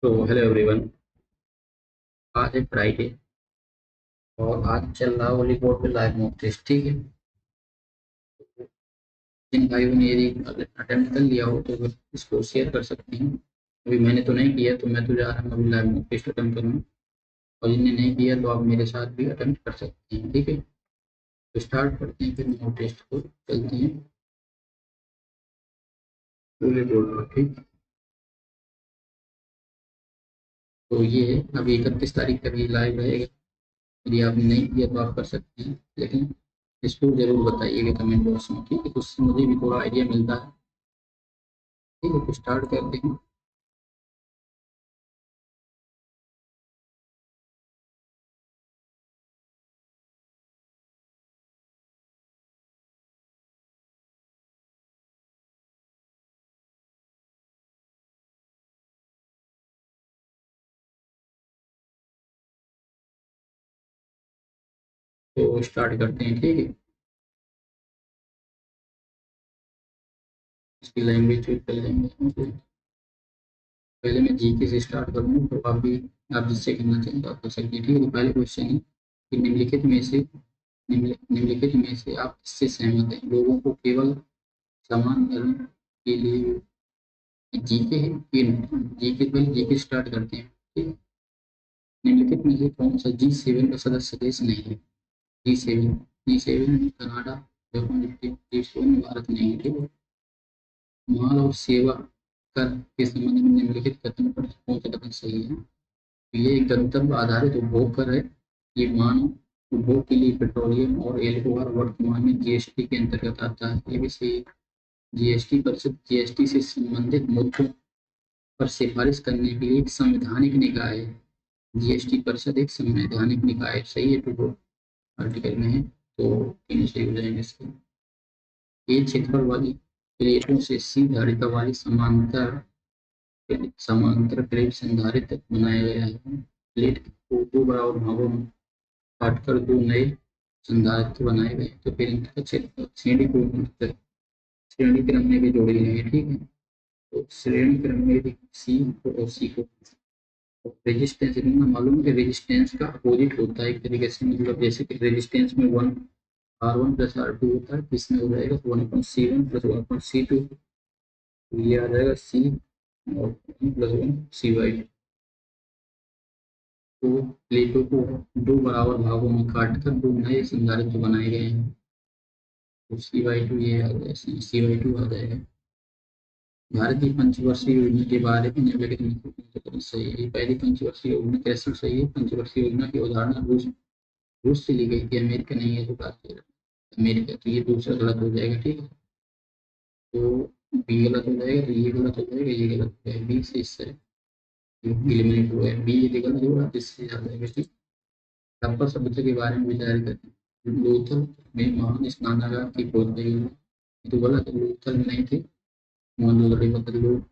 तो hello everyone. आज है फ्राइडे और आज चल रहा वॉलीबॉल पे लाइव मॉक टेस्ट। ठीक है, जिन भाइयों ने यदि अटेम्प्ट कर लिया हो तो फिर इसको शेयर कर सकते हैं। अभी मैंने तो नहीं किया, तो मैं तो जा रहा हूँ अभी लाइव मॉक टेस्ट अटेम्प्ट करने। और जिनने नहीं किया तो आप मेरे साथ भी अटेम्प्ट कर सकते हैं। ठीक है, तो स्टार्ट करते हैं, फिर मॉक टेस्ट को चलते हैं वॉलीबॉल पर। ठीक, तो ये है अभी 31 तारीख तक ये लाइव रहेगा। यदि आपने नहीं किया तो आप कर सकते हैं, लेकिन इसको जरूर बताइएगा कमेंट बॉक्स में। ठीक है, तो उससे मुझे भी थोड़ा आइडिया मिलता है। ठीक है, तो स्टार्ट करते हैं। तो स्टार्ट करते हैं। ठीक है, इसकी लैंग्वेज चूज कर लेंगे। पहले मैं जीके से स्टार्ट करूँगा, तो आप भी आप जिससे करना चाहें तो आप कर सकते हैं। ठीक है, तो पहले क्वेश्चन है कि निम्नलिखित में से आप किससे सहमत हैं? लोगों को केवल समान धर्म के लिए। जीके है कि जीके? पहले जीके स्टार्ट करते हैं। ठीक है, निम्नलिखित में से कौन सा G7 का सदस्य देश नहीं है? जी seven Canada, Japan, G seven Bharat नहीं है। ठीक है, माल और सेवा कर के संबंध में निम्नलिखित कथन पर कौन सा कथन सही है? ये एक गंतव्य आधारित उपभोग कर है। ये मानव उपभोग के लिए पेट्रोलियम और एल्कोहल वर्तमान में जीएसटी के अंतर्गत आता है। ये भी सही है। जीएसटी परिषद जीएसटी से संबंधित मुद्दों पर सिफारिश करने के लिए एक संवैधानिक निकाय है। जीएसटी परिषद एक संवैधानिक निकाय है। सही है, तो आर्टिकल में है, तो तीन सही हो जाएंगे इसके। ये क्षेत्रफल वाली प्लेटों से सी धारिता वाली समांतर समांतर प्लेट संधारित्र बनाया गया है। प्लेट को दो बराबर भागों में काटकर दो नए संधारित्र बनाए गए, तो फिर इनका क्षेत्रफल श्रेणी क्रम में भी जोड़े गए हैं। ठीक है, तो श्रेणी क्रम में भी सी और सी को रेजिस्टेंस इतना मालूम है कि रेजिस्टेंस का अपोजिट होता है एक तरीके से। मतलब जैसे कि रेजिस्टेंस में वन R1 प्लस R2 होता है, तो इसमें हो जाएगा 1/C1 प्लस 1/C2। ये आ जाएगा सी और +1 CY। तो प्लेटों को दो बराबर भागों में काटकर दो नए संधारित्र बनाए गए हैं, तो CY2 ये आ जाएगा, CY2 आ जाएगा। भारत की पंचवर्षीय योजना के बारे में निम्नलिखित में से कौन सा सही है? पहली पंचवर्षीय योजना कैसे सही है? पंचवर्षीय योजना की अवधारणा रूस रूस से ली गई थी, अमेरिका नहीं है, तो बात कर अमेरिका, तो ये दूसरा गलत हो जाएगा। ठीक है, तो बी गलत हो जाएगा, तो ये गलत हो जाएगा, ये गलत हो जाएगा, बी से इससे एलिमिनेट हुआ है। बी यदि गलत होगा तो इससे आ जाएगा। ठीक, हड़प्पा सभ्यता के बारे में विचार करते हैं। लोथल में महान स्नानागार की खोज गई है, ये तो गलत है, लोथल में नहीं थे। मोहनजोदड़ो मतलब लोग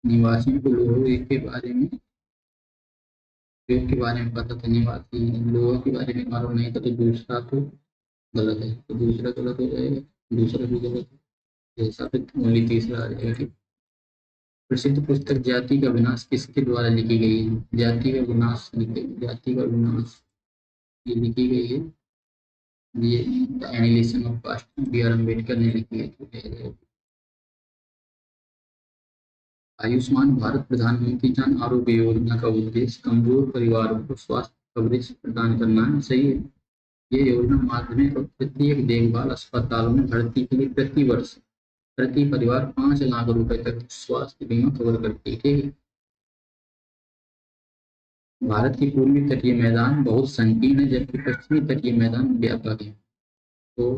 निवासियों को लोहे के बारे में उपयोग के बारे में पता था, निवासी लोगों के बारे में मालूम नहीं था, तो दूसरा तो गलत है, तो दूसरा गलत हो जाएगा, दूसरा भी गलत है, जैसा फिर ओनली तीसरा आ जाएगा। ठीक, प्रसिद्ध पुस्तक जाति का विनाश किसके द्वारा लिखी गई है? जाति का विनाश ये लिखी गई है, ये annihilation of cast B.R. Ambedkar ने लिखी है। तो आयुष्मान भारत प्रधानमंत्री जन आरोग्य योजना का उद्देश्य कमजोर परिवारों को स्वास्थ्य कवरेज प्रदान करना है। सही है। ये योजना माध्यमिक और प्रत्येक देखभाल अस्पतालों में भर्ती के लिए प्रति वर्ष प्रति परिवार 5 लाख रुपए तक स्वास्थ्य बीमा कवर करती है। ठीक है, भारत की पूर्वी तटीय मैदान बहुत संकीर्ण है, जबकि पश्चिमी तटीय मैदान व्यापक है। तो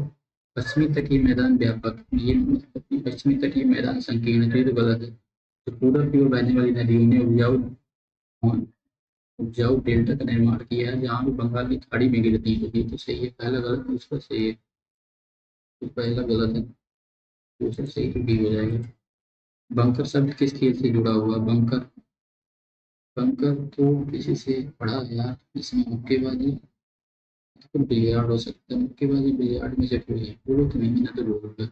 पश्चिमी तटीय मैदान व्यापक, ये पश्चिमी तटीय मैदान संकीर्ण है, तो ये तो गलत है। तो पूरब की ओर बहने वाली नदियों ने उपजाऊ डेल्टा का निर्माण किया है, जहाँ भी बंगाल की खाड़ी में गिरती है। तो ये तो सही है, पहला गलत, दूसरा सही है, तो पहला गलत है, दूसरा सही, तो बी हो जाएगा। बंकर शब्द किस खेल से जुड़ा हुआ? बंकर बंकर तो किसी से पढ़ा है यार, इसमें मुक्केबाजी, तो बिलियार्ड हो सकता है, मुक्केबाजी बिलियार्ड में से कोई है, बोलो तो नहीं, मैंने तो बोल।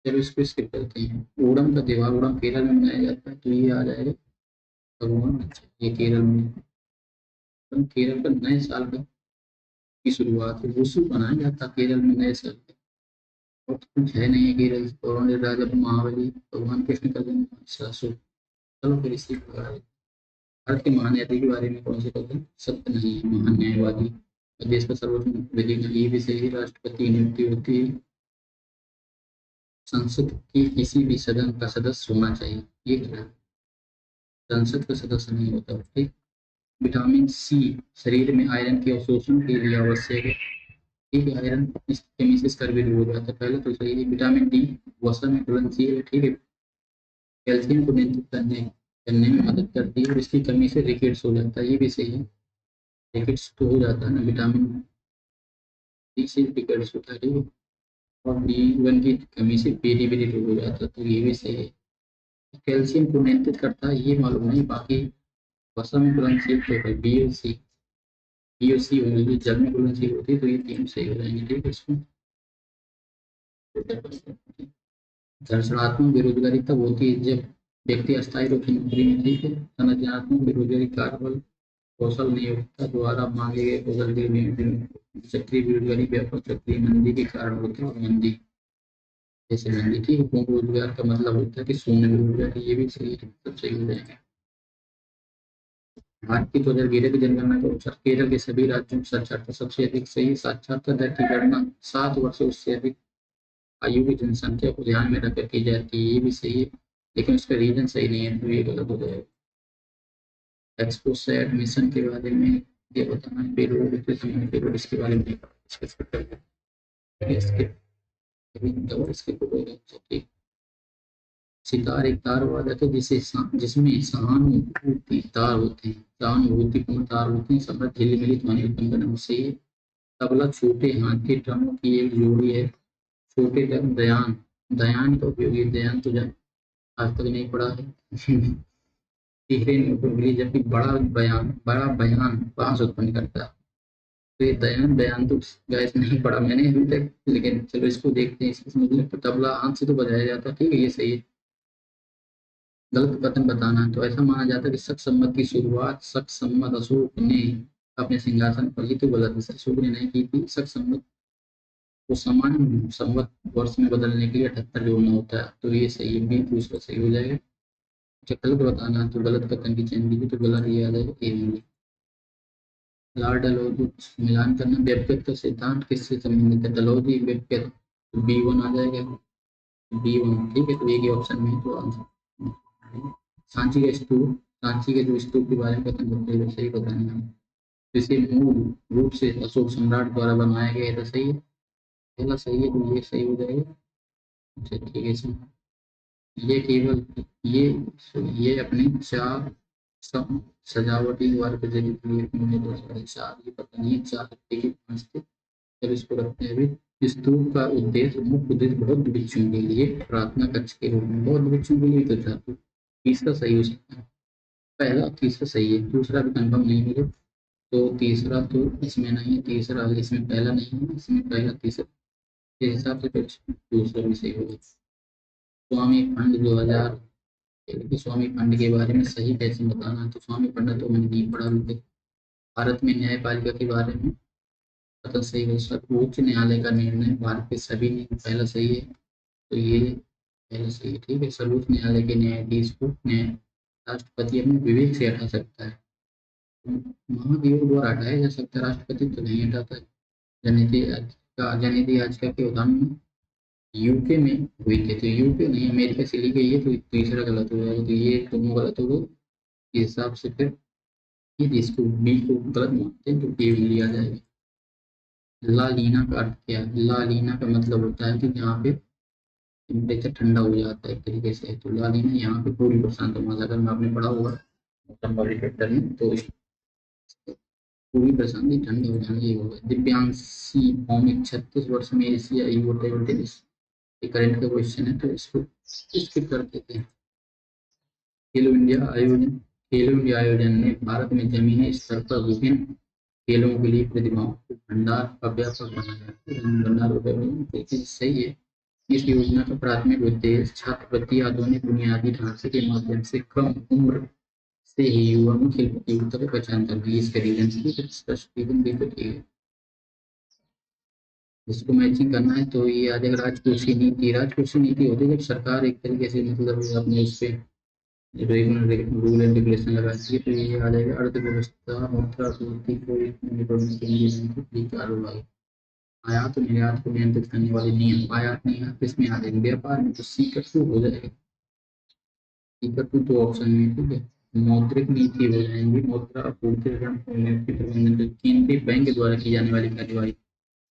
चलो इसको स्किप करते हैं। ओणम का त्योहार ओणम केरल में मनाया जाता है, तो ये आ जाएगा भगवान अच्छा, ये केरल में, तो केरल का नए साल की शुरुआत है, वुशु मनाया जाता है केरल में नए साल का। और तो कुछ है नहीं है केरल, और राजा महाबली भगवान कृष्ण का जन्म सासु। चलो फिर इसी के बारे में, भारत के महान्यायिक के बारे में कौन से पद हैं? सत्य नहीं है महान न्यायवादी। देश का सर्वोच्च विधि ये भी सही, राष्ट्रपति की नियुक्ति होती है, संसद की किसी भी सदन का सदस्य होना चाहिए, ये क्या है? संसद का सदस्य नहीं होता, ठीक। विटामिन सी शरीर में आयरन के अवशोषण के लिए आवश्यक है, ठीक है। आयरन इस कमी से स्कर भी दूर हो जाता है, पहले तो सही है। विटामिन डी वसा में घुलनशील है, ठीक है। कैल्शियम को नियंत्रित करने करने में मदद करती है, और इसकी कमी से रिकेट्स हो जाता है, ये भी सही है। रिकेट्स तो हो जाता है ना विटामिन डी से, रिकेट्स होता है, ठीक है। और बी1 की कमी से पेरिफेरल हो जाता है, तो ये भी सही है। कैल्शियम को नियंत्रित करता है, ये मालूम नहीं, बाकी वसा में घुलनशील तो है, बी और सी होगी, जल में घुलनशील होती है, तो ये तीन सही हो जाएंगे, ठीक है। इसको दर्शनात्मक बेरोजगारी तब होती है जब व्यक्ति अस्थायी रूप से नौकरी में, ठीक है। संरचनात्मक बेरोजगारी कार्यबल कौशल नियोक्ता द्वारा मांगे गए कौशल के लिए। चक्रीय बेरोजगारी व्यापक चक्रीय मंदी के कारण होती है, और मंदी जैसे मंदी, ठीक है। पूर्ण रोजगार का मतलब होता है कि शून्य बेरोजगारी, ये भी सही है, सब सही हो जाएगा। भारत की 2011 की जनगणना के अनुसार केरल के सभी राज्यों में साक्षरता सबसे अधिक सही। साक्षरता दर की गणना 7 वर्ष से उससे अधिक आयु की जनसंख्या को ध्यान में रखकर की जाती है, ये भी सही है, लेकिन उसका रीजन सही नहीं है, तो ये गलत हो जाएगा। एक्सपो से एडमिशन के बारे में ये बताना है, पेरोल के समय पेरोल इसके बारे में डिस्कस करते हैं। इसके अभी डबल इसके को ठीक। सितार एक तार वादक है जिसमें सहानुभूति तार होते हैं, सहानुभूतिपूर्ण तार होते हैं, समृद्ध झिल्ली ध्वनि उत्पन्न करने में सही है। तबला छोटे हाथ के ड्रमों की एक जोड़ी है। छोटे ड्रम दयान, दयान का उपयोग, ये दयान तो आज तक नहीं पढ़ा है। तीसरे में उपयोगी, जबकि बड़ा बयान बांस उत्पन्न करता है, तो ये दयान बयान तो गैस नहीं पढ़ा मैंने अभी तक, लेकिन चलो इसको देखते हैं। इसमें मतलब तो तबला हाथ से तो बजाया जाता है, ठीक है, ये सही है। गलत कथन बताना है, तो ऐसा माना जाता है कि शक संवत की शुरुआत शक संवत अशोक ने अपने सिंहासन पर, ये तो गलत है, अशोक ने नहीं की थी। शक संवत को समान संवत वर्ष में बदलने के लिए 78 जोड़ना होता है, तो ये सही है, बी दूसरा सही हो जाएगा। अच्छा गलत बताना है, तो गलत कथन की चेन दी, तो गलत ये आ जाएगा, ए होंगे। लार डलहौजी मिलान करना, व्यक्तित्व सिद्धांत किससे संबंधित है? डलहौजी व्यक्तित्व, तो बी1 आ जाएगा, बी1, ठीक है। तो एक ही ऑप्शन में तो आंसर। सांची का स्तूप, सांची के जो स्तूप के बारे में कथन करते हैं सही बताना है। इसे मूल रूप से अशोक सम्राट द्वारा बनाया गया था, सही है, पहला सही है, तो ये सही हो जाएगा। अच्छा ठीक है, इसमें ये केवल ये ये अपने चार सजावटी वर्ग जरिए चार, ये पता नहीं चार देखिए पांच थे। जब इसको रखते हैं अभी, स्तूप का उद्देश्य मुख्य उद्देश्य बौद्ध भिक्षुओं के लिए प्रार्थना कक्ष के रूप में, बौद्ध भिक्षुओं के लिए तो था, तो तीसरा सही हो सकता है, पहला तीसरा सही है, दूसरा भी कंफर्म नहीं मुझे, तो तीसरा तो इसमें नहीं है, तीसरा इसमें पहला नहीं है, इसमें पहला तीसरा के हिसाब से फिर दूसरा भी सही होगा। स्वामी फंड 2000, स्वामी फंड के बारे में सही कैसे बताना है? तो स्वामी फंड तो मैंने नहीं पढ़ा अभी तक। भारत में न्यायपालिका के बारे में पता सही है, सर्वोच्च न्यायालय का निर्णय भारत के सभी ने, पहला सही है, तो ये पहला सही है, ठीक है। सर्वोच्च न्यायालय के न्यायाधीश को न्याय राष्ट्रपति अपने विवेक से हटा सकता है, महाभियोग द्वारा हटाया जा सकता है, राष्ट्रपति तो नहीं हटाता है। जनहित याचिका के उदाहरण यूके में हुई थी, तो यूके नहीं अमेरिका से ली गई है, तो तीसरा गलत हो जाएगा, तो ये दोनों गलत हो गए, इस हिसाब से फिर ये इसको बी को गलत मानते हैं, तो ए लिया जाएगा। ला लीना का अर्थ क्या है? ला लीना का मतलब होता है कि यहाँ पे टेम्परेचर ठंडा हो जाता है एक तरीके से, तो ला लीना यहाँ पे पूरी प्रशांत महासागर में आपने पढ़ा होगा में, तो पूरी प्रशांति ठंडी हो जाना ये होगा। दिव्यांशी भौमिक 36 वर्ष में एशिया युवा टेबल टेनिस, ये करंट का क्वेश्चन है, तो इसको स्किप कर देते हैं। खेलो इंडिया आयोजन ने भारत में जमीनी स्तर पर विभिन्न खेलों के लिए प्रतिभाओं को भंडार का व्यापक बनाया, सही है। इस योजना का प्राथमिक उद्देश्य छात्रवृत्ति आधुनिक बुनियादी ढांचे के माध्यम से कम उम्र से ही युवा में खेल प्रतियोगिता को पहचान करना है। इसके रीजन की रीजन देखो, ठीक है। इसको मैचिंग करना है तो ये आ जाएगा राजकोषीय नीति। राजकोषीय नीति होती है जब सरकार एक तरीके से मतलब अपने उस पे रूल एंड रेगुलेशन लगाती है, तो ये आ जाएगा अर्थव्यवस्था, मुद्रा आपूर्ति को निपटने के लिए बैंक की कार्रवाई। आयात और निर्यात को नियंत्रित करने वाले नियम। आयात निर्यात किसमें आ जाएंगे? व्यापार में, तो सी का टू हो जाएगा। सी का टू तो ऑप्शन में, ठीक है। मौद्रिक नीति हो जाएंगी, मुद्रा आपूर्ति ऋण प्रबंधन केंद्रीय बैंक द्वारा की जाने वाली कार्यवाही।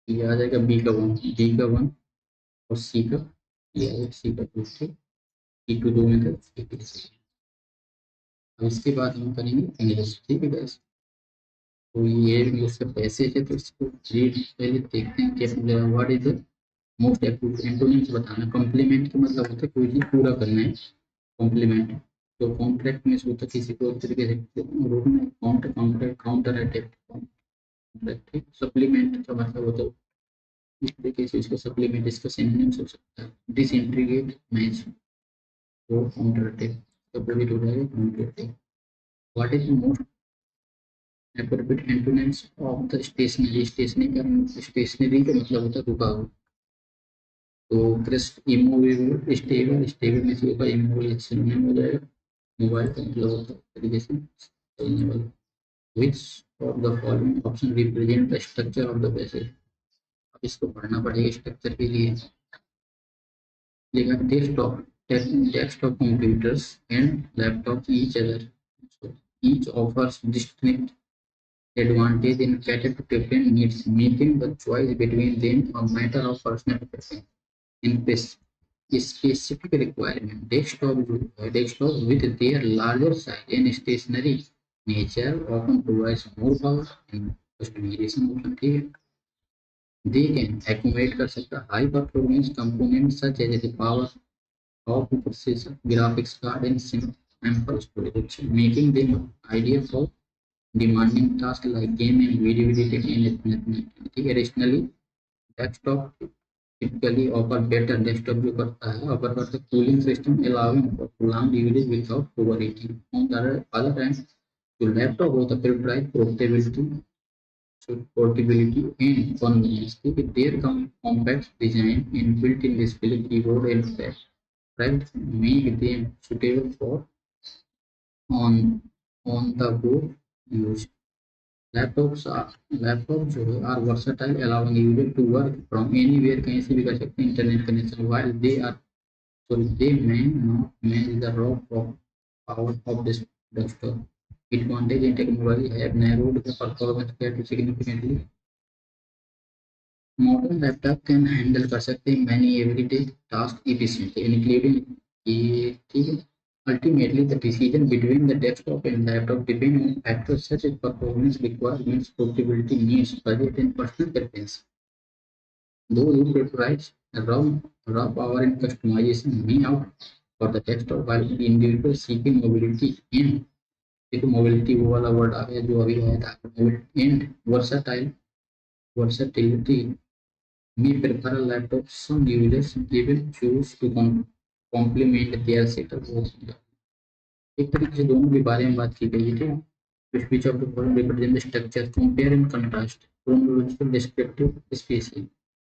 ये आ जाएगा बी का वन, डी का वन और सी का, ये आ जाएगा सी का टू, ठीक। सी टू दो में था। अब इसके बाद हम करेंगे इंग्लिश, ठीक है guys। तो ये इंग्लिश का पैसे है, तो इसको रीड पहले देखते हैं कैसे। What is the most appropriate antonyms बताना। कॉम्प्लीमेंट का मतलब होता है कोई चीज पूरा करना है, कॉम्प्लीमेंट। तो कॉन्ट्रैक्ट में होता है किसी को एक तरीके से रोकना, counter counter counter attack, contract. Supplement का मतलब होता है इस तरीके से, इसको सप्लीमेंट, इसका सिनोनिम्स हो सकता है डिसइंटीग्रेट मैच और काउंटर अटैक। अपोजिट हो जाएगा counter attack. What is the most appropriate antonyms of the stationery. Stationery का मतलब होता है रुका हुआ। तो क्रिस्ट इमोवेबल, स्टेबल, स्टेबल में से होगा इमोवेबल, सिनोनिम हो जाएगा। मोबाइल का मतलब होता है तरीके से चलने वाला। Which of the following option represent the structure of the passage. अब इसको पढ़ना पड़ेगा स्ट्रक्चर के लिए। लेकिन desktop computers and laptops each other. So each offers distinct advantage in cater to different needs, making the choice between them a matter of personal preference. In this specific requirement, desktop with their larger size and stationary nature often provides more power and customization option, ठीक है। They can accommodate कर सकता high performance components such as the power of processor, graphics card, and ample storage, making them ideal for demanding tasks like gaming, video editing, and mathematics. Additionally, desktop typically offer better desktop जो करता है offer करता है cooling system allowing for prolonged usage without overheating. On the other hand, जो laptop होता है prioritize portability, and convenience. Their compact design and built-in display, keyboard, and pad right make them suitable for on on the go use. Laptop जो है are versatile allowing user to work from anywhere, कहीं से भी कर सकते हैं internet connection. While they are sorry they may not manage the raw power of this desktop. Advantage in technology have narrowed the performance gap significantly. Modern laptop can handle कर सकते हैं many everyday task efficiently including ये, ठीक है। Ultimately, the decision between the desktop and laptop depend on factors such as performance requirements, portability needs, budget, and personal preference. Those who prioritize raw power and customization may opt for the desktop, while individuals seeking mobility and देखो mobility वो वाला word आ गया जो अभी आया था, and वर्साटिलिटी may prefer a laptop. Some users even choose to complement their setup. एक तरीके से दोनों के बारे में बात की गई है, ठीक है। Speech of the following represent the structure, compare and contrast, chronological, descriptive, spacing.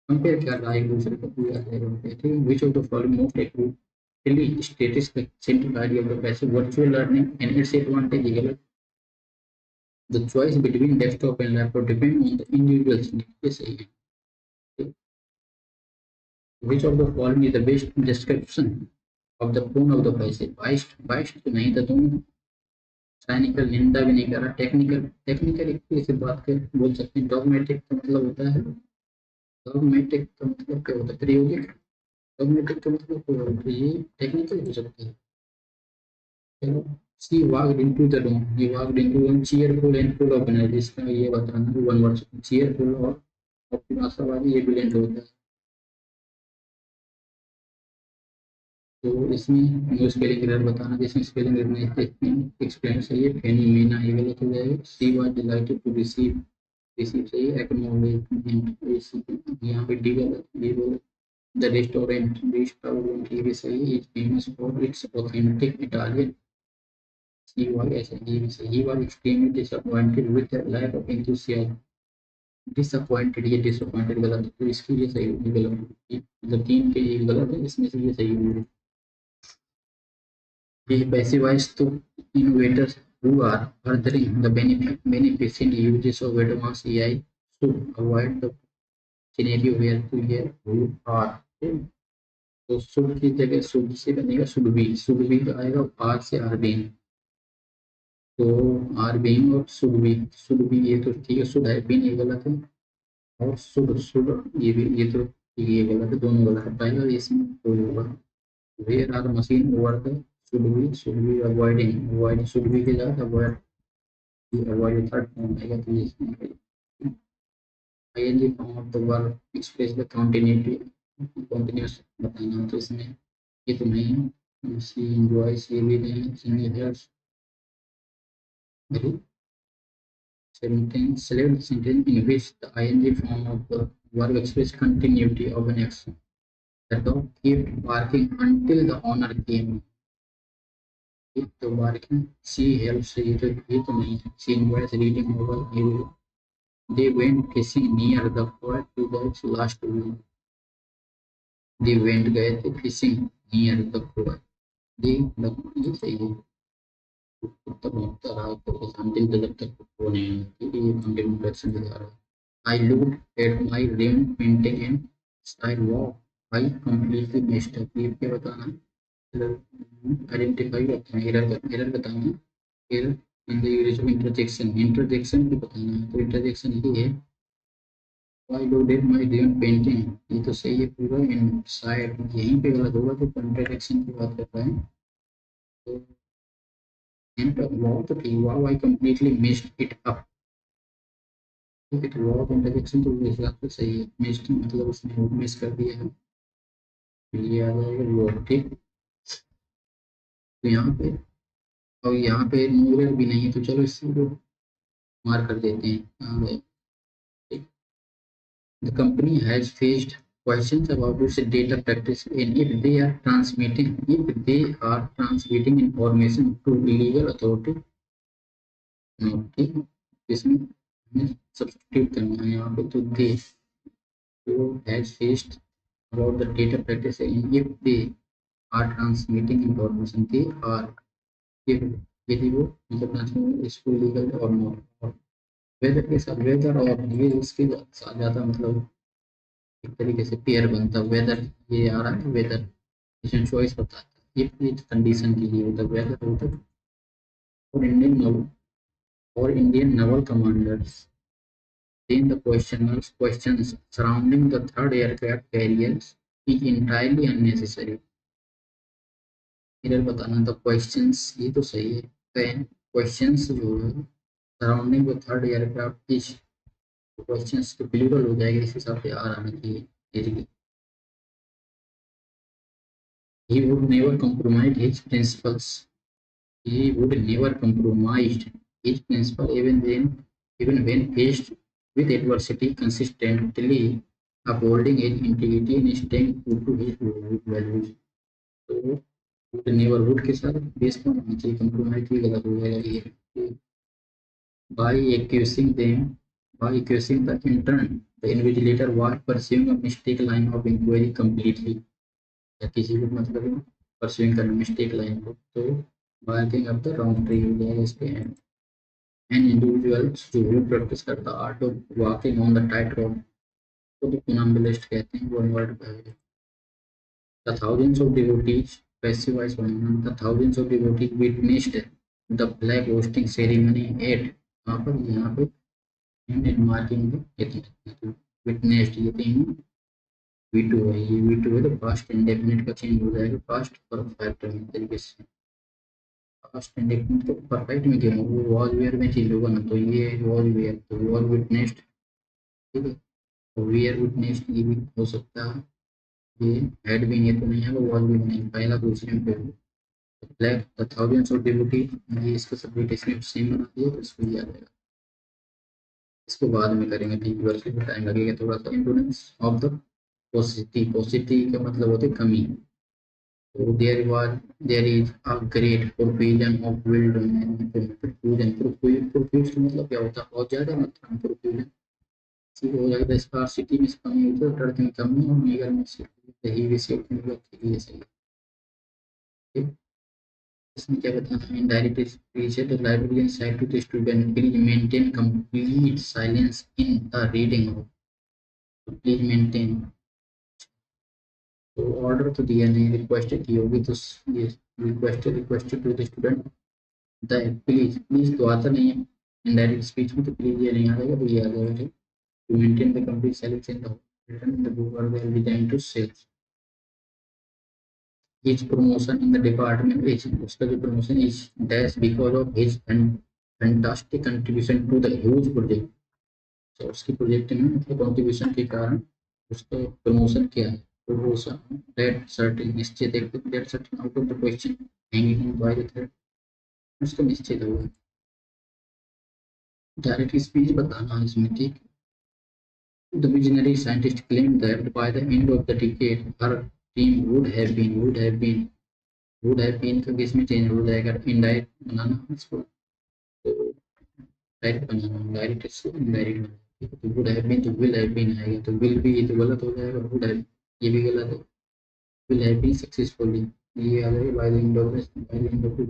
Compare कर रहा है एक दूसरे को पूरा है, ठीक है। Which of the following most accurately states the central idea of the passive virtual learning and its advantage. ये the choice between desktop and laptop depend on the individuals, ये सही है। Which of the following is the best description of the tone of the पैसे? बाइस्ट तो नहीं था, तुम cynical निंदा भी नहीं कर रहा। टेक्निकल एक तरीके से बात कर बोल सकते हैं। डॉगमेटिक का मतलब होता है, डॉगमेटिक का मतलब क्या होता है? प्रायोगिक। डॉगमेटिक का मतलब क्या होता है? ये टेक्निकल हो सकता है। चलो, she walked into the room, he walked into one cheerful and full of energy. इसका ये बताना वन वर्ड, चीयरफुल और आशावादी, ये ब्लेंड होता है। तो इसमें न्यू स्पेलिंग एरर बताना, जिसमें स्पेलिंग एरर नहीं एक्सप्लेन सही है, फेनोमेना ये गलत हो जाएगा। She was delighted to receive सही है। एक्नॉलेजमेंट यहाँ पे डी गलत, डी गलत। द रेस्टोरेंट ये भी सही है। Is famous for its authentic Italian he was extremely disappointed with the lack of enthusiasm. Disappointed, ये डिसअपॉइंटेड गलत है, तो इसके लिए सही होगी गलत, मतलब तीन के ये गलत है, इसमें से ये सही होगी। ये पैसिवाइज तो innovators who are furthering the beneficent uses of advanced AI should avoid the scenario where to hear who are, तो शुड की जगह शुड से बनेगा शुड बी आएगा आर से आर बीइंग, तो आर बीइंग और शुड बी ये तो ठीक है, शुड हैव बीन ये गलत है, और शुड शुड ये तो ठीक है, ये गलत है, दोनों गलत है, पहला इसमें कोई होगा। Where are machine work should be avoiding, avoid should be के साथ अवॉइड, अवॉइड थर्ड फॉर्म आएगा, तो ये इसमें ING form of the verb express the continuity, continuous बताना, तो इसमें ये तो नहीं है, सी एंजॉयस ये भी नहीं है, single sentence, select the sentence in which the ing form of the verb express continuity of an action. The dog kept barking until the owner came. Keep the barking. She helps ये तो नहीं है. She enjoys reading novel. They went fishing near the forest to the last week. They went गए थे fishing near the forest. They ये सही है. तब होता रहा तो until the जब तक वो नहीं है, ठीक है, ये कंटिन्यू एक्शन दिखा रहा है. I looked at my rim painting and style. Wow, I completely messed up. ये क्या बताना है? आइडेंटिफाई करते हैं, एरर बताना है, error in the use of interjection भी बताना है, तो इंटरजेक्शन ये है, I looked at my rim painting, ये तो सही है पूरा, इनसाइड यहीं पे गलत होगा, तो इंटरजेक्शन की बात कर रहे हैं, तो wow तो ठीक, wow I completely messed it up, ठीक है, तो wow इंटरजेक्शन तो इस हिसाब से सही है, मिस्ड मतलब उसने मिस कर दिया है, ये आ जाएगा वो, ठीक, तो यहाँ पे, और यहाँ पे न्यूरल भी नहीं है, तो चलो इससे को मार कर देते हैं, यहाँ पे, ठीक, the company has faced questions about its data practice and if they are transmitting information to legal authority, ठीक, इसमें हमें सब्स्टिट्यूट करना है यहाँ पे, तो दे तो has faced about the data practice and if they are transmitting information, they are, if यदि वो मतलब इसको लीगल और नॉट, और वेदर के साथ, वेदर और ये इसके साथ ज़्यादा मतलब एक तरीके से पेयर बनता है, वेदर ये आ रहा है, वेदर इसमें चॉइस बताता है, ये कंडीशन के लिए होता है वेदर होता है, और Indian Naval commanders, then the questions surrounding the third aircraft carriers is entirely unnecessary. इधर बताना था क्वेश्चंस, ये तो सही है, क्वेश्चंस जो है surrounding the third aircraft is, questions तो प्लूरल हो जाएगा, इस हिसाब से आ आना चाहिए, he would never compromise his principles, he would never compromise his principle even when faced with adversity, consistently upholding his integrity and staying true to his values, तो neighbourhood के साथ बेस पर होना चाहिए, कंप्रोमाइज भी गलत हो जाएगा ये, by accusing them, by accusing the intern, the invigilator was pursuing a mistake line of inquiry completely, या किसी को मतलब pursuing करना मिस्टेक लाइन को, तो barking up the wrong tree हो जाएगा इस पे, an individual जो भी प्रैक्टिस करता art of walking on the tight road, तो funambulist कहते हैं, वन वर्ड पे है, the thousands of devotees, passive voice banana, the thousands of devotees witnessed the flag hosting ceremony at, यहाँ पे एंड मार्किंग विटनेस्ड, ये तीन V2 है, ये V2 है, तो पास्ट इंडेफिनिट का चेंज हो जाएगा पास्ट परफेक्ट में तरीके से, पास्ट इंडेफिनिट तो परफेक्ट में क्यों, वो वॉज वेयर में चेंज होगा ना, तो ये वॉज वेयर, तो वॉज विटनेस्ड, ठीक है, तो वेयर विटनेस्ड ये भी हो सकता है, ये हैड भी नहीं, तो नहीं है, वॉज भी नहीं, पहला दूसरे में पे, black the thousands of devotee, ये इसका सब्जेक्ट इसने सेम बना दिया, तो इसको लिया जाएगा, इसको बाद में करेंगे, ठीक है, वर्ष में टाइम लगेगा थोड़ा सा, importance of the paucity, paucity का मतलब होता है कमी, तो there is a great profusion of wild profusion profuse मतलब क्या होता है, बहुत ज़्यादा मात्रा में प्रोफ्यूजन हो जाएगा। स्कार्सिटी में कमी हुई तो टर्क में कमी और मेगर में से सही विषय ये सही है। इसमें क्या बताना है, इनडायरेक्ट स्पीच है, तो librarian said to the student please maintain complete silence in the reading room, please maintain. तो ऑर्डर तो दिया नहीं, रिक्वेस्टेड की होगी तो ये requested to the student the please, please तो आता नहीं है इनडायरेक्ट स्पीच में, तो प्लीज ये नहीं आ जाएगा, तो ये आ जाएगा ठीक। To maintain the complete silence in the written the book और they will be time to sells his promotion in the department is उसका जो promotion is dash because of his fantastic contribution to the huge project। तो उसकी project में मतलब contribution के कारण उसका प्रमोशन किया है। प्रमोशन डेट सर्टेन निश्चित है, dead certain out of the question, hanging by the thread, उसका निश्चित होगा। डायरेक्ट स्पीच बताना है इसमें ठीक। The visionary scientist claimed that by the end of the decade her team would have been का किस में चेंज हो जाएगा, इनडायरेक्ट बनाना है इसको, डायरेक्ट बनाना, डायरेक्ट इसको इनडायरेक्ट बनाना। तो वुड हैव बीन तो विल हैव बीन आएगा, तो विल भी ये तो गलत हो जाएगा, वुड हैव ये भी गलत है, विल हैव बीन सक्सेसफुली ये आ जाएगा, by the end of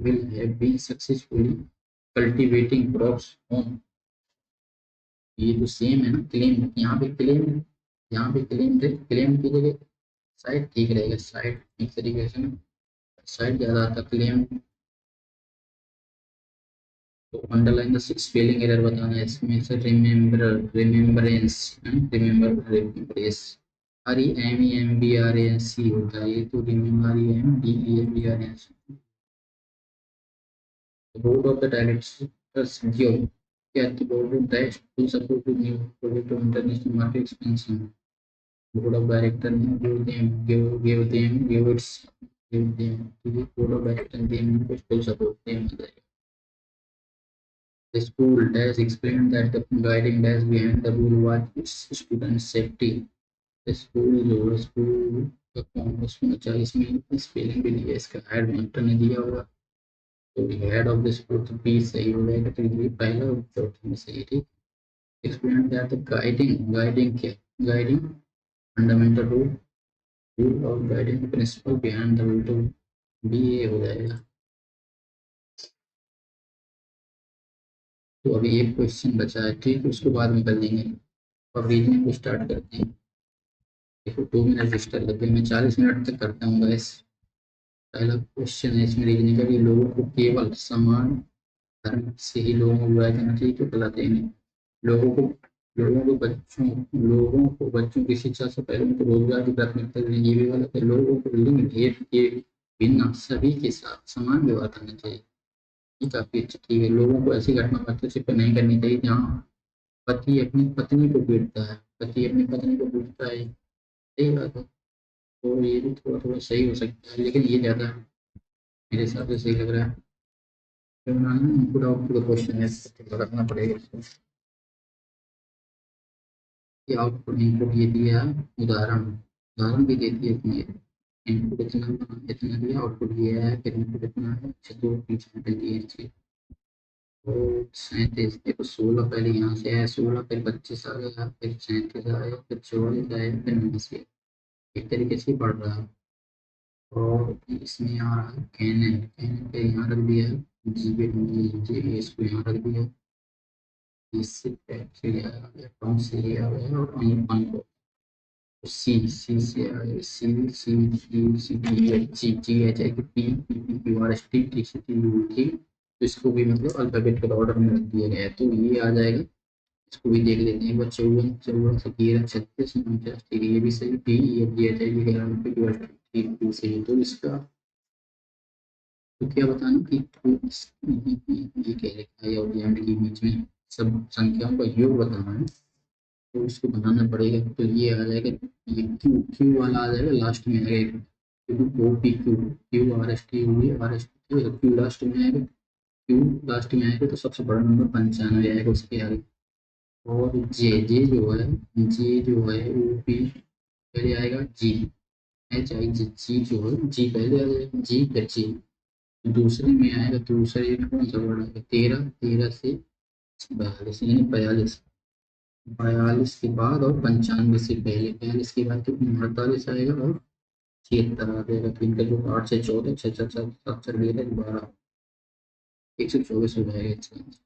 will have been successfully cultivating crops on. ये तो सेम है ना, क्लेम यहाँ पे क्लेम, यहाँ पे क्लेम थे, क्लेम की जगह शायद ठीक रहेगा, शायद एक तरीके से ना, शायद ज़्यादा आता क्लेम। तो underline the six spelling error बताना है इसमें से, remembrance, remembrance R E M B R A N C E है, ये तो remember E M D E M B R N C. Board of the directors give क्या the board of directors full support to new project of international market expansion। Board of director ने give them to the board of directors, them को full support them जाएगा। The school dash explained that the guiding dash behind the rule was its student safety। The school जो है school का कौन उसमें 40 में spelling भी दिया, इसका हेड मास्टर ने दिया हुआ, तो हेड ऑफ द स्कूल तो बी सही हो जाएगा, तो ये पहला और चौथा में सही है ठीक। एक्सप्लेन दैट द गाइडिंग क्या, guiding fundamental rule of guiding principle behind the rule, तो बी ए हो जाएगा। तो अभी एक क्वेश्चन बचा है ठीक, उसको बाद में कर लेंगे, और रीजनिंग को स्टार्ट करते हैं। देखो 2 मिनट रजिस्टर लग गए, मैं 40 मिनट तक करता हूँ गैस। पहला क्वेश्चन है इसमें रीजनिंग का, कि लोगों को केवल समान धर्म से ही लोगों को बुराई करना चाहिए, तो गलत है नहीं। लोगों को लोगों को बच्चों की शिक्षा से पहले उनको रोजगार की प्राथमिकता देनी, ये भी गलत है। लोगों को लिंग भेद के बिना सभी के साथ समान व्यवहार करना चाहिए, ये काफी अच्छा ठीक है। लोगों को ऐसी घटना वास्तविक पर नहीं करनी चाहिए जहाँ पति अपनी पत्नी को पीटता है, पति अपनी पत्नी को पीटता है, सही बात है। तो ये भी थोड़ा थोड़ा सही हो सकता है, लेकिन ये ज्यादा मेरे हिसाब से सही लग रहा है। इनपुट आउटपुट क्वेश्चन है, तो रखना पड़ेगा इसको। ये आउटपुट इनपुट ये दिया है, उदाहरण उदाहरण भी देती है इसमें, इनपुट इतना इतना दिया, आउटपुट ये है, फिर इनपुट इतना है, अच्छा दो एग्जाम्पल दिए चाहिए। तो 37 देखो, 16 पहले यहाँ से आया, 16 फिर 25 आ गया, फिर 37 आया, फिर 44 आया, फिर 89, एक तरीके से बढ़ रहा है। और इसमें आ रहा है कैनन, कैनन पे यहाँ रख दिया है, जी इसको यहाँ रख दिया, इससे से आया, टॉम से ये आ गया, और अन को सी सी से आया, C C C C D H G G H I P P P Q R S T T C T U T, तो इसको भी मतलब अल्फाबेटिकल ऑर्डर में रख दिया गया है, तो ये आ जाएगा। इसको भी देख लेते हैं, 54 से 13 36 49, ठीक है ये भी सही, D E F G H आई भी ग्यारह पे क्यू आर टी सही, तो इसका तो क्या बताना कि ये क्या लिखा है, और एंड के बीच में सब संख्याओं का योग बताना है, तो इसको बनाना पड़ेगा। तो ये आ जाएगा, ये क्यू क्यू वाला आ जाएगा, लास्ट में आएगा Q O P Q, Q R S T हुई, R S T Q last में आएगा, क्यू लास्ट में आएगा, तो सबसे बड़ा नंबर 95 आएगा उसके आगे। और जे जे जो है, जे जो है ओ पी पहले आएगा जी, HIG जो है, जी पहले आ जाएगा, जी फिर जी। दूसरे में आएगा, दूसरे कौन सा वर्ड आएगा, 13, 13 से 42 यानी 42। 42 के बाद और 95 से पहले, 42 के बाद तो 48 आएगा और 76 आ जाएगा। तो इनका जो 8 से 14, 6 6 7 7 4 12 12, 124 हो जाएगा इसका आंसर।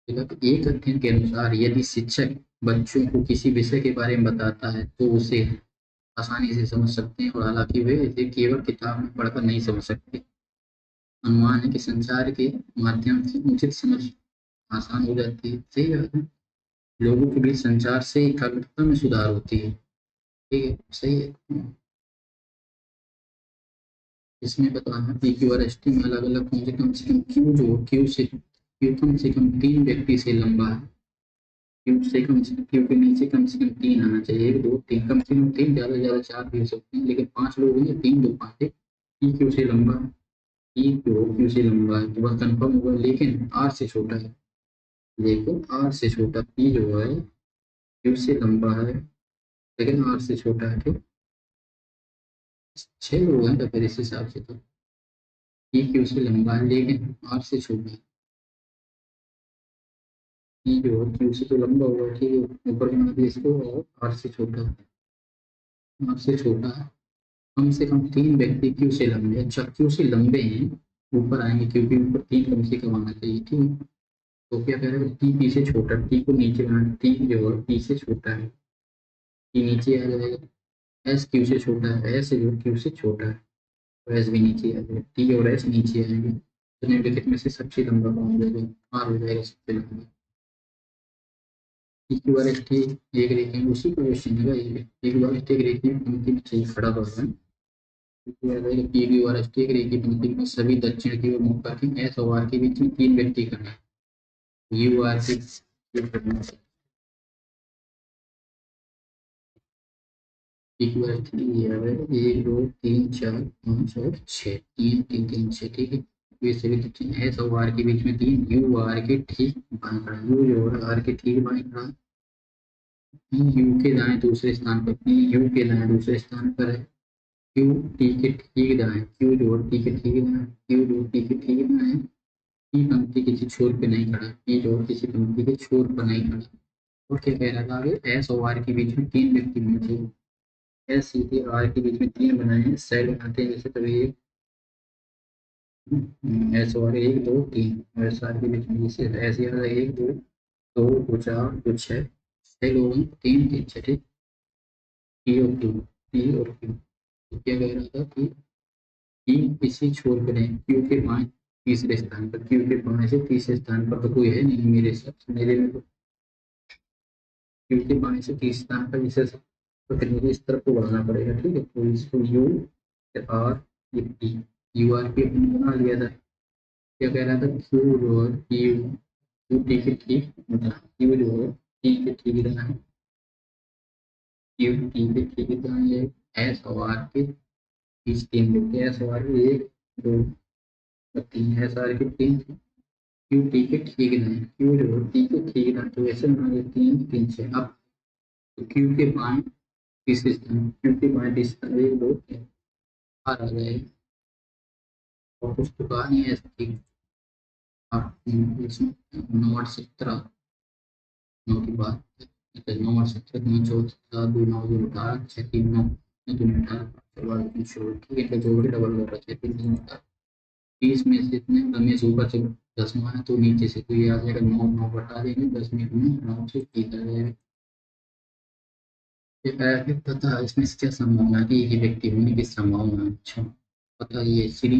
एक अध्ययन के अनुसार यदि शिक्षक बच्चों को किसी विषय के बारे में बताता है तो उसे आसानी से समझ सकते हैं, और हालांकि वे इसे केवल किताब में पढ़कर नहीं समझ सकते। अनुमान है कि संचार के माध्यम से उचित समझ आसान हो जाती है। सही बात है। लोगों के बीच संचार से एकाग्रता में सुधार होती है। ठीक है, सही है। इसमें बताना P Q R S T में अलग अलग कम से कम क्यू जो क्यू कम से कम 3 व्यक्ति से लंबा है। क्यू से कम से क्यू के नीचे कम से कम 3 आना चाहिए, 1 2 3, कम से कम 3, ज़्यादा से ज़्यादा 4 भी हो सकते हैं, लेकिन 5 लोग हैं, 3 2 5 है। ई क्यू से लंबा है, ई क्यू से लंबा है तो वह कन्फर्म हुआ, लेकिन आर से छोटा है। लेकिन आर से छोटा, पी जो है क्यू से लंबा है लेकिन आर से छोटा है। ठीक, 6 लोग हैं तो फिर इस हिसाब से तो ई क्यू से लंबा है लेकिन आर से छोटा है। ई जो है क्यू से तो लंबा होगा, ठीक है, ऊपर बना दिया इसको, और आर से छोटा है, आर से छोटा है। कम से कम 3 व्यक्ति क्यू से लंबे, अच्छा क्यू से लंबे हैं, ऊपर आएंगे क्योंकि ऊपर 3 कम से कम आना चाहिए। ठीक है, तो क्या कह रहे हैं, टी पी से छोटा, टी को नीचे बनाना, टी जो है पी से छोटा है, टी नीचे आ जाएगा। एस क्यू से छोटा है, एस जो क्यू से छोटा है, तो एस भी नीचे आ जाएगा, टी और एस नीचे आएंगे, तो निम्नलिखित में से सबसे लंबा कौन हो जाएगा, आर हो जाएगा सबसे लंबा। इक्विवेलेंट की एक रेखा में उसी क्वेश्चन है, इक्विवेलेंट एक रेखा में पंक्ति में सही खड़ा हुआ है। इक्विवेलेंट एक रेखा पंक्ति में सभी दक्षिण की ओर मुख करके एस और आर के बीच में 3 व्यक्ति खड़े हैं। यू आर के इक्विवेलेंट ये है 1 2 3 4 5 और 6, 3 3 3 6। ठीक है, ये सभी दक्षिण एस और आर के बीच में 3, यू आर के ठीक बाएं खड़ा, यू जो है आर के ठीक बाएं खड़ा, यू के दाएं दूसरे स्थान पर, पी यू के दाएं दूसरे स्थान पर है, क्यू टी के ठीक दाएं, क्यू जो टी के ठीक दाएं, क्यू जो टी के ठीक दाएं, पी पंक्ति किसी छोर पे नहीं खड़ा, पी जो किसी पंक्ति के छोर पर नहीं खड़ा। और क्या कह रहा था आगे, एस और आर के बीच में 3 व्यक्ति होने चाहिए। एस सीधे आर के बीच में 3 बनाए हैं, सेल बनाते हैं जैसे, तभी एस और 1 2 3, एस आर के बीच में जैसे ऐसे आ 1 2 2 2 4 2 6, 6 लोग हैं, 3 3 6। ठीक, पी और क्यू, पी और क्यू। तो क्या कह रहा था कि ई किसी छोर पर है, क्यू के बाएं तीसरे स्थान पर, क्यू के बाएं से तीसरे स्थान पर तो कोई है नहीं मेरे हिसाब से, मेरे में तो क्यू के बाएं से तीसरे स्थान पर इसे, तो फिर मुझे इस तरफ को बढ़ाना पड़ेगा। ठीक है, तो इसको यू आर, ये पी, यू आर पी अपने बना लिया था। क्या कह रहा था, क्यू जो है यू, यू टी के ठीक, क्यू जो है टी के ठीक रहना है, क्यू टी के ठीक रहना है, एस और आर के बीच 3 लिखते हैं, एस और आर के 1 2 3, एस आर के 3, क्यू टी के ठीक नहीं, क्यू जो टी के ठीक ना, तो ऐसे मान लेते हैं 3 6। अब तो क्यू के बाएं तीसरे स्थान, क्यू के बाएं तीसरे स्थान 1 2 3 आर आ गए, और कुछ तो कहा नहीं है ऐसा कि आप इसमें 9 8 17 9 की बात, 9 8 17 9 14 7 2 9 2 18 6 3 9 2 18 छोड़ ठीक है, जोड़ के डबल कर रखे 3 3 30 में से इतने रमेश ऊपर से 10वां है तो नीचे से तो ये आ जाएगा 9 9 बटा देंगे 10 में 9 से 30 आ जाएगा। ये ऐसे पता है इसमें से क्या संभावना है कि एक ही व्यक्ति होने की संभावना है। अच्छा, पता ये श्री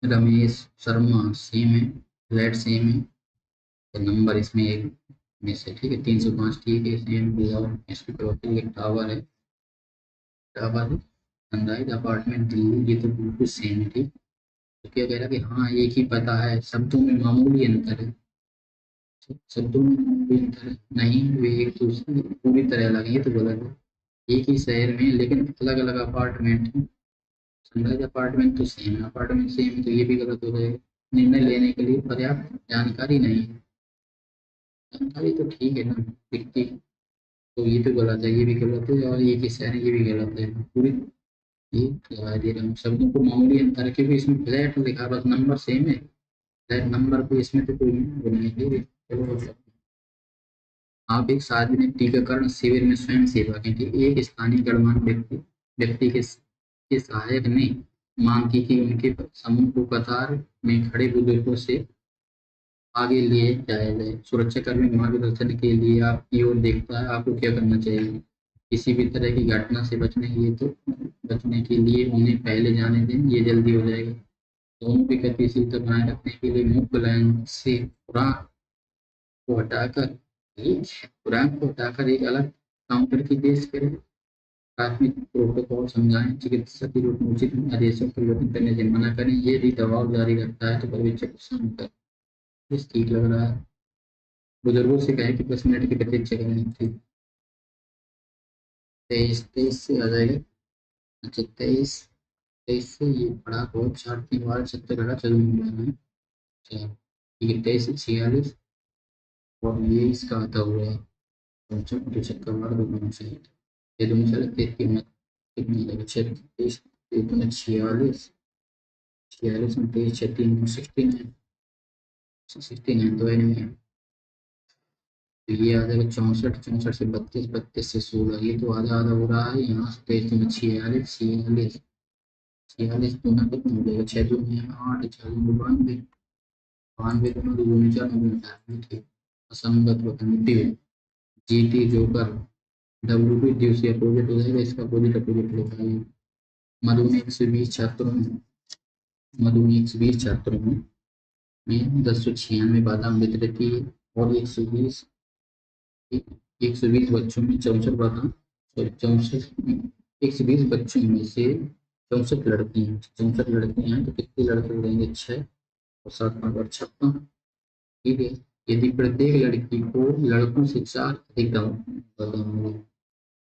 रमेश शर्मा सेम है, फ्लैट सेम है, तो नंबर इसमें एक में से, ठीक है, 305 ठीक है, सेम बिहार इसकी प्रॉपर्टी एक टावर है, टावर सनराइज अपार्टमेंट दिल्ली, ये तो बिल्कुल सेम है। ठीक, तो क्या कह रहा है कि हाँ एक ही पता है, शब्दों में मामूली अंतर है, शब्दों में मामूली अंतर है, नहीं वे एक दूसरे पूरी तरह अलग है, ये तो गलत है। एक ही शहर में लेकिन अलग अलग अपार्टमेंट है, सनराइज अपार्टमेंट तो सेम है, अपार्टमेंट सेम है, तो ये भी गलत हो जाएगा। निर्णय लेने के लिए पर्याप्त जानकारी नहीं है, जानकारी तो ठीक है ना, दिखती तो ये तो गलत है, ये भी गलत है, और ये किस्सा है ये भी गलत है पूरी। ये लगा दे रहा हूँ शब्दों को मामूली अंतर है, क्योंकि इसमें फ्लैट लिखा बस नंबर सेम है। फ्लैट नंबर को इसमें तो कोई वो नहीं है। चलो आप एक सार्वजनिक टीकाकरण शिविर में स्वयं सेवक हैं कि एक स्थानीय गणमान्य व्यक्ति व्यक्ति के सहायक ने मांग की कि उनके समूह को कतार में खड़े बुजुर्गों से आगे लिए जाया जाए। सुरक्षाकर्मी मार्गदर्शन के लिए आपकी ओर देखता है, आपको क्या करना चाहिए? किसी भी तरह की घटना से बचने के लिए उन्हें पहले जाने दें, ये जल्दी हो जाएगा। दोनों की गतिशीलता बनाए रखने के लिए मुख्य लाइन से को हटाकर खुराक को हटाकर एक अलग काउंटर की पेश करें। प्राथमिक प्रोटोकॉल समझाएं, चिकित्सक की उचित आदेशों को परिवर्तन करने से मना करें। ये भी दबाव जारी रखता है तो पर्यवेक्षक को शांत करें। ठीक लग रहा है। बुजुर्गों से कहें कि 10 मिनट की प्रतीक्षा करनी थी। 23 से आ जाएगा। अच्छा, 23 से ये पढ़ा हो 4 3 बार 70 घड़ा चल है। अच्छा, ठीक है, 23 से 46 और ये इसका आता हुआ है 55 दोनों से। ये दोनों से लगते हैं कीमत कितनी लगे? 36 46 46 में 23 36 69 69 तो है नहीं है। तो ये आ जाएगा 64 64 से 32 32 से 16, ये तो आधा आधा हो रहा है। यहाँ से 23 में 46 46 46 दूना कितना हो जाएगा? 6 दूनी है 8 4 92 92 दोनों दूनी 4 92 ठीक। असंगत वतन GT joker W P due से अपोजिट हो जाएगा, इसका अपोजिट अपोजिट लिखा है। मधु में 120 छात्रों में मधु में 120 छात्रों में 1096 बादाम वितरित की और 120 बच्चों में 64 बादाम, सॉरी 64 120 बच्चों में से 64 लड़कियां हैं। 64 लड़कियां हैं तो कितने लड़के उड़ेंगे? 6 और 7 5 और 56। ठीक है। यदि प्रत्येक लड़की को लड़कों से 4 अधिक बादाम मिले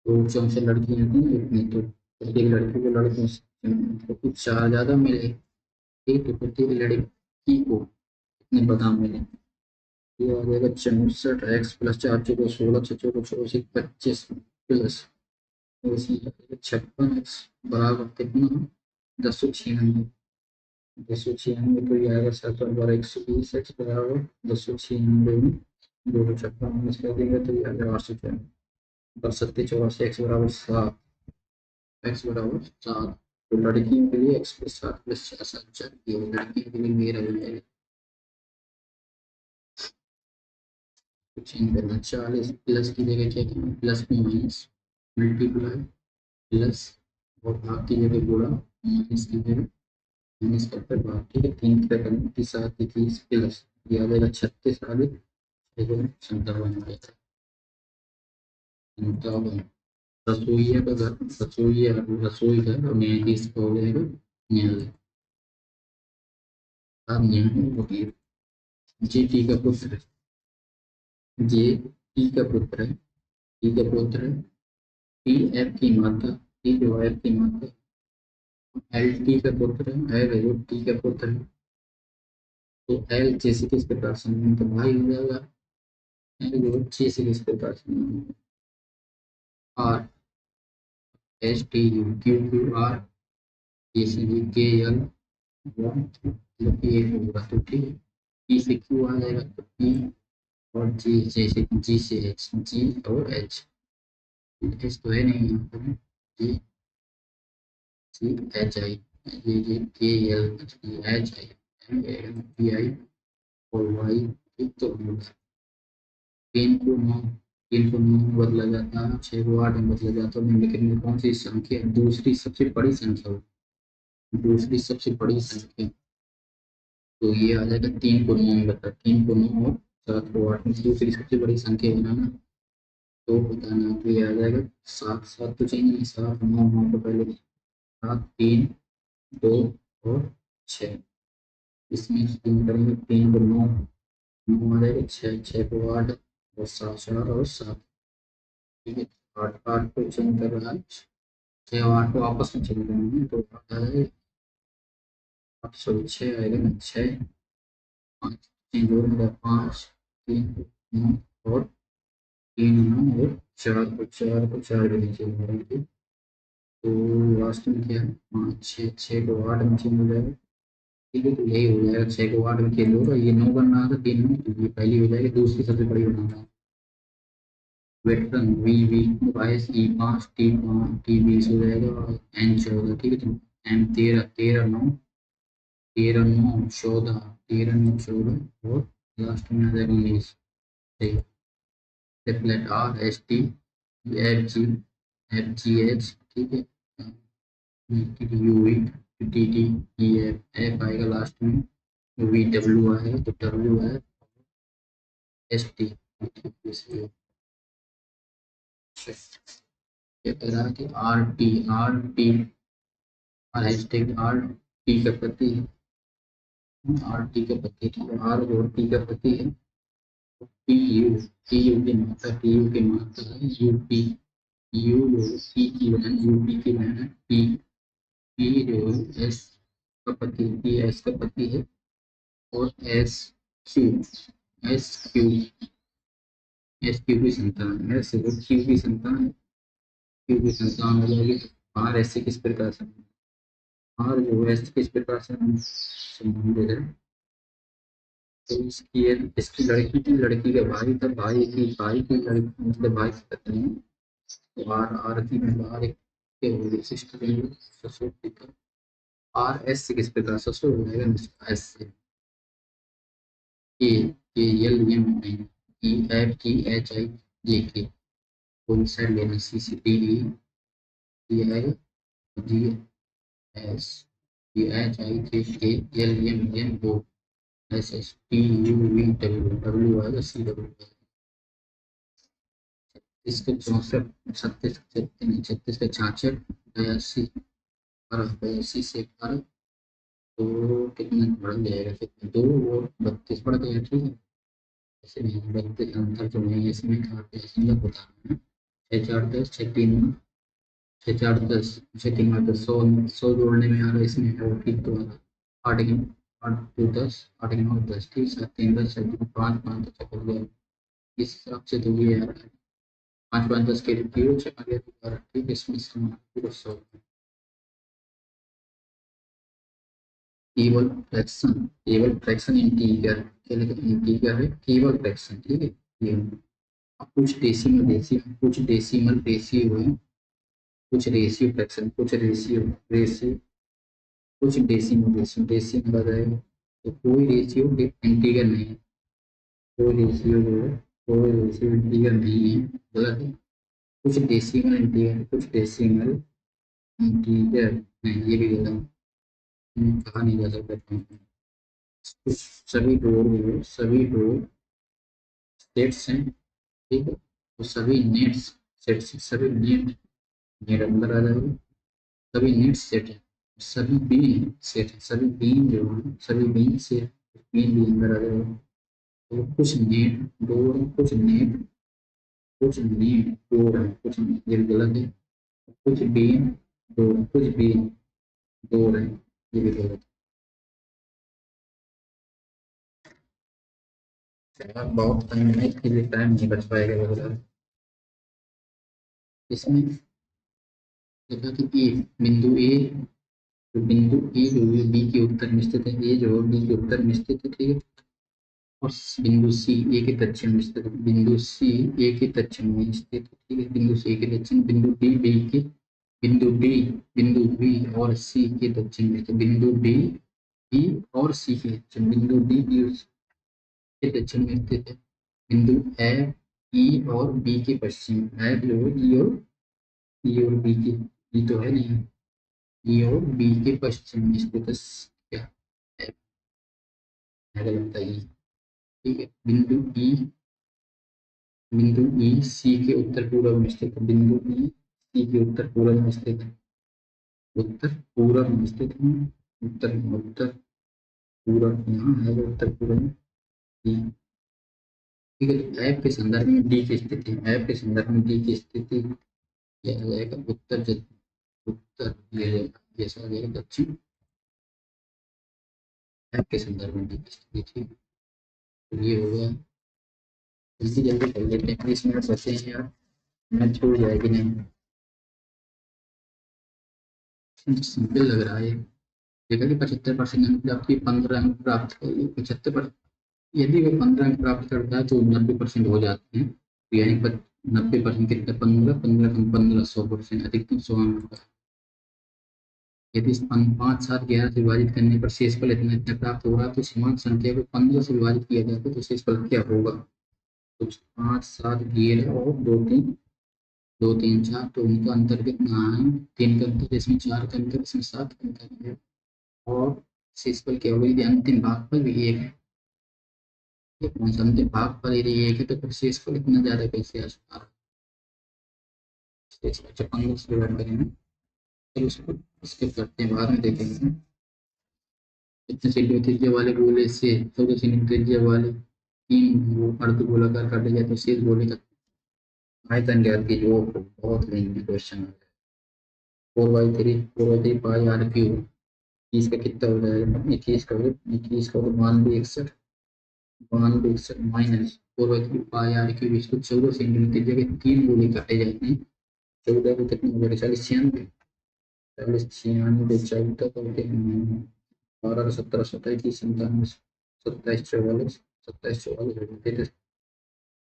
तो 64 लड़कियां थी ना इतनी, तो प्रत्येक लड़की को लड़कों से तो कुछ 4 ज्यादा मिले। ठीक है, प्रत्येक लड़की को कितने बादाम मिले? ये आ जाएगा 64 एक्स प्लस 4 चौको 16 6 चौको 24 25 प्लस 56 एक्स बराबर कितना? 1096। 1096 तो ये आएगा 7 और 12 120 एक्स बराबर 1096 में 256 माइनस कर देंगे तो ये आ जाएगा 894 पर 7 84 एक्स बराबर 7 एक्स बराबर 7। तो लड़कियों के लिए एक्स प्लस 7 प्लस 4 7 4 ये लड़कियों के लिए मेरा हो जाएगा। चेंज करना 40 प्लस की जगह क्या करना? प्लस में माइनस मल्टीप्लाई प्लस और भाग की जगह गुणा माइनस की जगह माइनस करके भाग। ठीक है, 3 की रकम की 7 30 प्लस ये आ जाएगा 36 आगे 57 आ जाएगा 57। रसोईया का घर रसोई घर और न्यायाधीश का हो जाएगा न्यायालय। अब न्याय वकील जीटी का पुत्र जे टी का पुत्र है टी का पुत्र है टी एफ की माता टी जो एफ की माता एल टी का पुत्र है एल जो टी का पुत्र है। तो एल जैसे किस प्रकार से तो भाई हो जाएगा एल जो जैसे किस प्रकार से R S T U Q Q R A C G K L one मतलब कि एक होगा तो ठीक है। पी से क्यू आ जाएगा तो पी और जी जैसे जी से एच जी और एच एच तो है नहीं यहाँ पर जी सी एच आई ये के L H I am P I और वाई एक तो होगा। 3 को 9 में बदला जाता है, 6 को 8 में बदला जाता है। निम्नलिखित में कौन सी संख्या दूसरी सबसे बड़ी संख्या हो? दूसरी सबसे बड़ी संख्या तो ये आ जाएगा 3 को 9 में बता 3 को 9 और 7 को 8 में दूसरी सबसे बड़ी संख्या बनाना तो बताना। तो ये आ जाएगा 7 7 तो चाहिए नहीं, 7 9 9 तो पहले 7 3 2 और 6। इसमें 3 करेंगे 3 को 9 9 आ जाएगा 6 6 को 8 और 7 4 और 7। ठीक है, 8 8 को चेंज कर रहा है 6 और 8 को आपस में चेंज करेंगे तो आता है 806 आएगा ना 6 5 3 2 मेरा 5 3 9 और 3 9 और चार भी नीचे हो जाएगी। तो लास्ट में क्या है, 5 6 6 को 8 में चेंज हो जाएगा। ठीक है, तो यही हो जाएगा, 6 को 8 में चेंज होगा, ये 9 बन रहा था 3 में, तो ये पहली हो जाएगी, दूसरी सबसे बड़ी बनाना है। Veteran V V 22 E 5 T 20 हो जाएगा, और एन 14। ठीक है, तो एम 13 13 9 13 9 14 13 9 14 और लास्ट में आ जाएगा 19। ठीक है, triplet are S T F G H. ठीक है, you we T T E F F आएगा लास्ट में, वी डब्ल्यू आएगा, तो डब्ल्यू है एस टी। ये कह रहा है कि आर टी और हैशटैग आर टी का प्रति है, आर टी का प्रति, ठीक है, आर और टी का प्रति है, टी यू की मात्रा, टी यू की मात्रा है यूपी, यू जो पी की बहन, यूपी की बहन है, पी पी जो एस का पति, पी एस का पति है, और S Q S Q S Q की संतान है, एस क्यू की संतान है, क्यू की संतान हो जाएगी। आर एस से किस प्रकार से, आर जो एस किस प्रकार से संबंधित है, तो इसकी लड़की की, लड़की का भाई था, भाई की लड़की, मतलब भाई की पत्नी है, तो आर की में आर एक के हो गई सिस्टर, ससुर पिता। आर एस से किस प्रकार ससुर हो जाएगा, एस से K L M N E F G H I J K, कोई साइड लेना, C C D E I G S G H I J K L M N O S S T U V W W आएगा C W. इसके 64 36 36 का 66 बयासी, 82 से 12, तो कितना बढ़ जाएगा, फिर 2 और 32 बढ़ गया। ठीक है, ऐसे नहीं 32 अंतर जो नहीं है इसमें, काफी इसलिए बता रहा हूँ। 6 4 10 6 3 6 4 10 6 3 10 100 100 जोड़ने में आ रहा है इसमें, और ठीक तो आ रहा 8 के 8 2 10 8 के 9 10, ठीक 7 3 10 7 3 5 5 तो चक्कर गया, इस हिसाब से तो ये यार 5 5 10 के जीरो चला गया दोबारा। ठीक है, इसमें समान पूरा 100 केवल फ्रैक्शन, केवल फ्रैक्शन इंटीजर, इंटीजर है केवल फ्रैक्शन। ठीक है, ये अब कुछ डेसिमल रेशियो, कुछ डेसिमल रेशियो है, कुछ रेशियो फ्रैक्शन, कुछ रेशियो रेशियो, कुछ डेसिमल रेशियो, डेसिमल आ जाएगा, तो कोई रेशियो इंटीजर नहीं है, कोई रेशियो जो है, कोई रेशियो इंटीजर नहीं है, गलत है। कुछ डेसिमल इंटीजर, कुछ डेसिमल इंटीजर नहीं, ये भी गलत है, कहा नहीं जा सकता। कुछ सभी दो सेट्स हैं। ठीक है, तो सभी नेट्स सेट्स, सभी नेट, नेट अंदर आ जाएगा, सभी नेट सेट है, सभी बीन सेट है, सभी बीन जो है, सभी बीन से बीन भी अंदर आ जाएगा। तो कुछ नेट दो है, कुछ नेट दो है, कुछ ये गलत है, कुछ बीन दो, कुछ बीन दो है, ये भी गलत है। बहुत टाइम है, इसके लिए टाइम नहीं बच पाएगा वगैरह। इसमें देखा कि ए बिंदु ए, तो बिंदु ए जो है बी के उत्तर में स्थित है, ए जो है बी के उत्तर में स्थित है। ठीक है, और बिंदु सी ए के दक्षिण में स्थित है, बिंदु सी ए के दक्षिण में स्थित है। ठीक है, बिंदु सी के दक्षिण, बिंदु डी बी के, बिंदु डी, बिंदु बी और सी के दक्षिण में स्थित, बिंदु डी बी और सी के दक्षिण, बिंदु डी बी के दक्षिण में स्थित है, बिंदु ए ई और बी के पश्चिम, ए जो है ई और बी के, ई तो है नहीं, ई और बी के पश्चिम में स्थित है, क्या है, लगता है। ठीक है, बिंदु ई सी के उत्तर पूर्व में स्थित है, बिंदु ई सी के उत्तर पूर्व में स्थित है, उत्तर पूर्व में स्थित है, उत्तर उत्तर पूर्व यहाँ है, उत्तर पूर्व में ई। ठीक है, तो ऐप के संदर्भ में डी की स्थिति, ऐप के संदर्भ में डी की स्थिति क्या आ जाएगा, उत्तर ये रहेगा, जैसा आ जाएगा दक्षिण, ऐप के संदर्भ में डी की स्थिति। ठीक है, तो ये हो गया, जल्दी जल्दी कर लेते हैं, 20 मिनट बचे हैं यार। मैच हो जाएगी नहीं। सिंपल लग रहा है। देखा कि 75% अंक प्राप्त की, 15 अंक प्राप्त करिए 75। यदि वो 15 अंक प्राप्त करता है तो 90% हो जाते हैं, तो यानी 90% कितना, 15, 15 कम 15, 100%, अधिकतम 100 अंक का। यदि 5, 7, 11 से विभाजित करने पर शेषफल इतना इतना प्राप्त होगा, तो समान संख्या को 15 से विभाजित किया जाए तो शेषफल क्या होगा? तो 5, 7, 11 और 2, 3, 2, 3, 4, तो उनका अंतर कितना है? 3 का अंतर, इसमें 4 का अंतर, इसमें 7 का अंतर है। और शेषफल क्या होगा? यदि अंतिम भागफल भी एक है, ये कौन सा अंतिम भागफल यदि एक है तो फिर शेषफल इतना ज्यादा कैसे आ सकता है? शेषफल 15 से डिवाइड करेंगे, फिर उसको इसके करते हैं, बाद में देखेंगे। इतने सेंटीमीटर त्रिज्या वाले गोले से 14 सेंटीमीटर त्रिज्या वाले 3 वो अर्धगोलाकार काटे जाते हैं, शेष गोले का आयतन ज्ञात कीजिए। वो बहुत लेंथी क्वेश्चन है। 4/3 पाई आर क्यूब, 30 का कितना हो जाएगा? 21 का 92, 61 माइनस 4/3 पाई आर क्यूब, इसको 14 सेंटीमीटर त्रिज्या के 3 गोले काटे जाते हैं। 14 को कितना हो जाएगा? 40, 96, 40, 96, 14 को 12, 17, 27, 30, 97, 27, 44, 27, 44,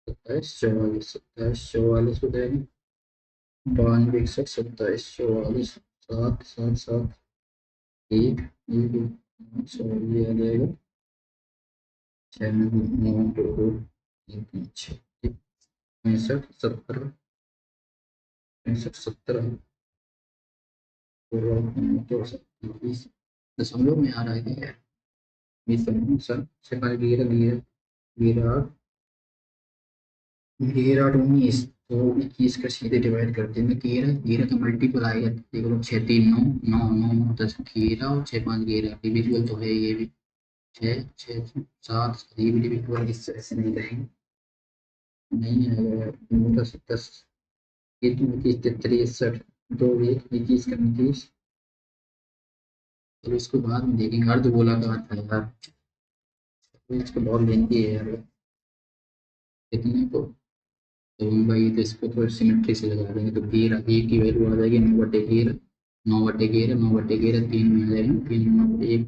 27, 44, 27, 44 हो जाएगा। 92, 61, 27, 44, 7, 7, 7, 1, 1, 1, ये आ जाएगा 6, 9, 2, 2, 3, 3, 6, 65, 70, 65, 70, 20, दशमलव में आ रहा है यार। 20 सर से पहले गिरा गिरा गिरा 19, तो 21 का सीधे डिवाइड कर देंगे। 13 का मल्टीपल आएगा, देख लो 6, 3, 9, 9, 9, 10, 13 और 6, 5, 11 डिविजिबल तो है ये भी। 6, 6, 7, ये भी डिविजिबल, इससे ऐसे नहीं रहेंगे, नहीं आएगा। 10, 10, 21, 33, 60, 2, 1, 21 का 21। चलो इसको बाद में देखेंगे, अर्धगोला का आता है यार, तो इसको बहुत लेंगे यार इतने को। तो भाई तो इसको तो सिमेट्री से लगा देंगे, तो 13 ए की वैल्यू आ जाएगी 9/13, 9/13, 9/13, 3 में आ जाएगा, 3, 9, 1,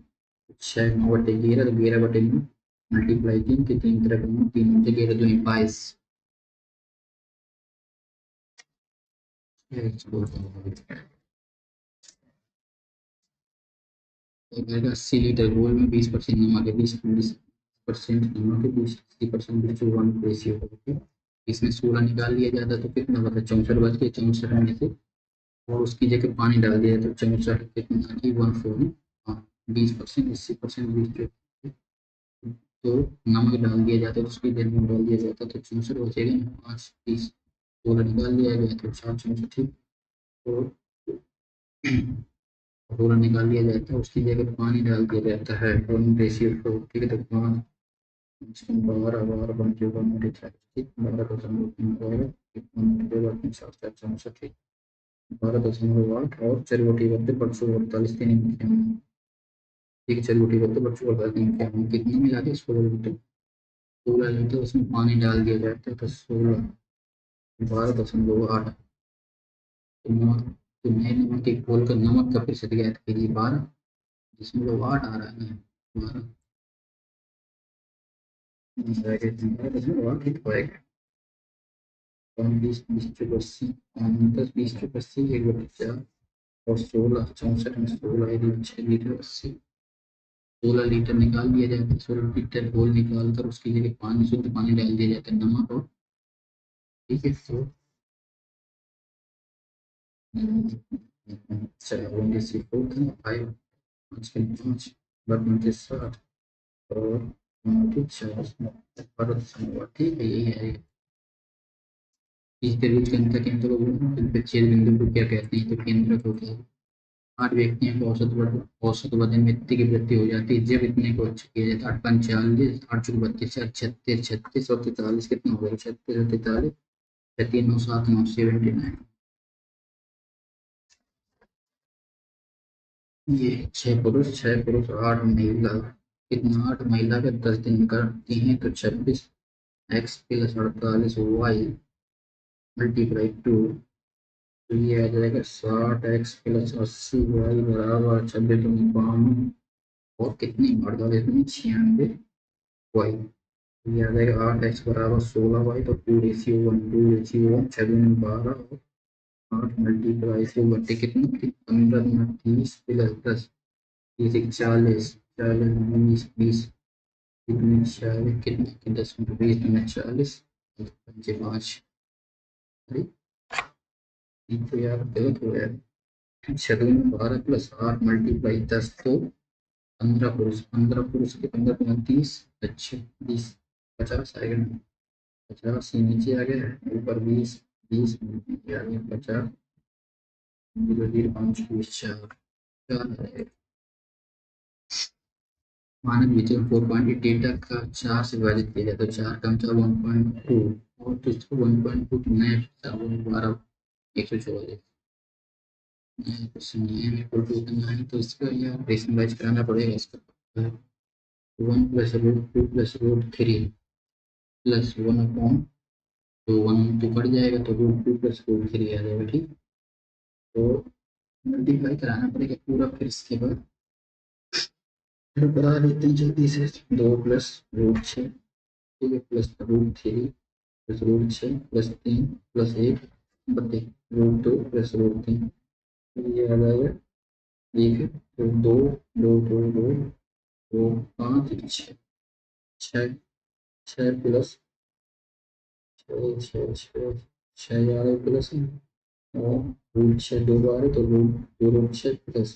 6, 9/11, तो 11/9 मल्टीप्लाई 3 के 3 तरफ 3 × 11 = 22। अगर 80 लीटर घोल में 20% नमक है, 20% नमक है, 20% वन रेशियो है, इसमें 16 निकाल लिया जाता तो कितना बचा? 64 बच के, 64 में से और उसकी जगह पानी डाल दिया तो 64 कितना की 14, हाँ 20%, 80%, 20, तो नमक डाल दिया जाता है, उसकी जगह में डाल दिया जाता तो 64 बचेगा ना, 5, 30, 16 निकाल दिया गया तो 4, 64, ठीक। तो 16 निकाल लिया जाता है, उसकी जगह पानी डाल दिया जाता है 1:4, ठीक है। तो 5, 12, 12 बन के 1/4, ठीक, 12.3, ठीक, 12.8 और चरबोटी करते 148, 3, ठीक है। चरबोटी करते 148 कितने मिला के 16 लीटर, 16 लीटर उसमें पानी डाल दिया जाता है तो 16, 12.8, तो नमक, तो नए नमक के घोल का नमक का प्रतिशत ज्ञात कीजिए। 12.8 आ रहा है ना, 12.8 लिख पाएगा। 20, 20, 10, 20, 80, 1/4 और 16, 64 में 16, 6 लीटर 80, 16 लीटर निकाल दिया जाता है, 16 लीटर घोल निकाल कर उसकी जगह पानी, शुद्ध पानी डाल दिया जाता है, नमक और, ठीक है। तो 5, 5, 5, और 4, ठीक है, यही है। इस त्रिभुज के अंतर केंद्र को, छेद बिंदु को क्या कहते हैं? तो केंद्र को क्या है? 8 व्यक्तियों को औसत वजन में इतने की वृद्धि हो जाती है जब इतने को अच्छा किया जाता है। 8, 45, 8, 32, 36, 36 और 43 कितना हो गया? 36 और 43, 3, 9, 7, 9, 79। ये 6 पुरुष 8 महिला, कितना? 8 महिला के 10 दिन करती हैं तो 26 x + 48 y मल्टीप्लाई 2, तो ये आ जाएगा 60x प्लस 80y बराबर 26×52 और कितनी बढ़ जाए इसमें 96y। ये आ जाएगा 8x बराबर 16y, तो 2:1, 2:1, 6×12 8 मल्टीप्लाई से बटे कितनी थी 15 30 प्लस 10 30 40 40 19 20 कितनी 40 कितनी 10 20 में 40 पंचे 5। अरे ये तो यार गलत हो गया। 6×12 प्लस 8 मल्टीप्लाई 10 तो 15 पुरुष के 15 30 अच्छा 20 50 आएगा। 50 से नीचे आ गया ऊपर 20 20 यानी 50 0 0 5 20 4 मानक विचलन 4.8 डेटा का 4 से विभाजित किया जाए तो 4 का मतलब 1.2 और तो इसको 1.2 नए 12 144 नया क्वेश्चन ये है इक्वल टू कितना है तो इसका यार रेशनलाइज कराना पड़ेगा इसका 1 plus root 2 plus root 3 plus 1 upon तो 1 तो कट जाएगा तो रूट 2 प्लस रूट 3 आ जाएगा ठीक। तो मल्टीप्लाई कराना पड़ेगा पूरा फिर इसके बाद फिर करा लेते हैं जल्दी से 2 प्लस रूट 6 ठीक है plus root 3 plus root 6 plus 3 plus 1 बटे रूट 2 प्लस रूट 3 ये आ जाएगा ठीक है तो 2 2 2 2 2 5 6 6 6 प्लस 6 6 6 6 यार प्लस और रूट 6 दो बार है तो रूट 6 प्लस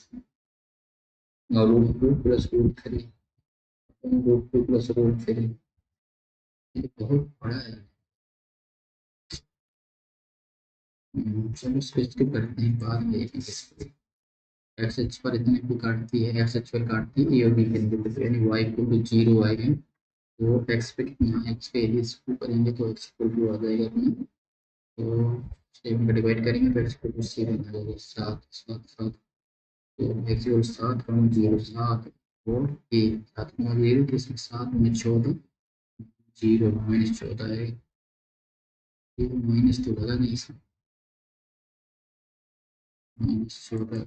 और root 2 plus root 3 root 2 plus root 3 ये बहुत बड़ा है। चलो इसको इसके करते हैं बाद में एक एक्स एच पर इतने पे काटती है एक्स एच पर काटती है ए और बी बिंदु पे यानी वाई इक्वल टू 0 आएगा तो एक्स पे कितना एक्स पे यदि इसको करेंगे तो एक्स इक्वल टू आ जाएगा अपना तो 7 का डिवाइड करेंगे तो एक्स इक्वल टू 7 आ जाएगा 7 7 7 तो एक्स इक्वल 7 का 0 7 और 1 7 का 0 तो इसमें 7 में 14 0 -14 है ये माइनस तो लगा नहीं इसमें -14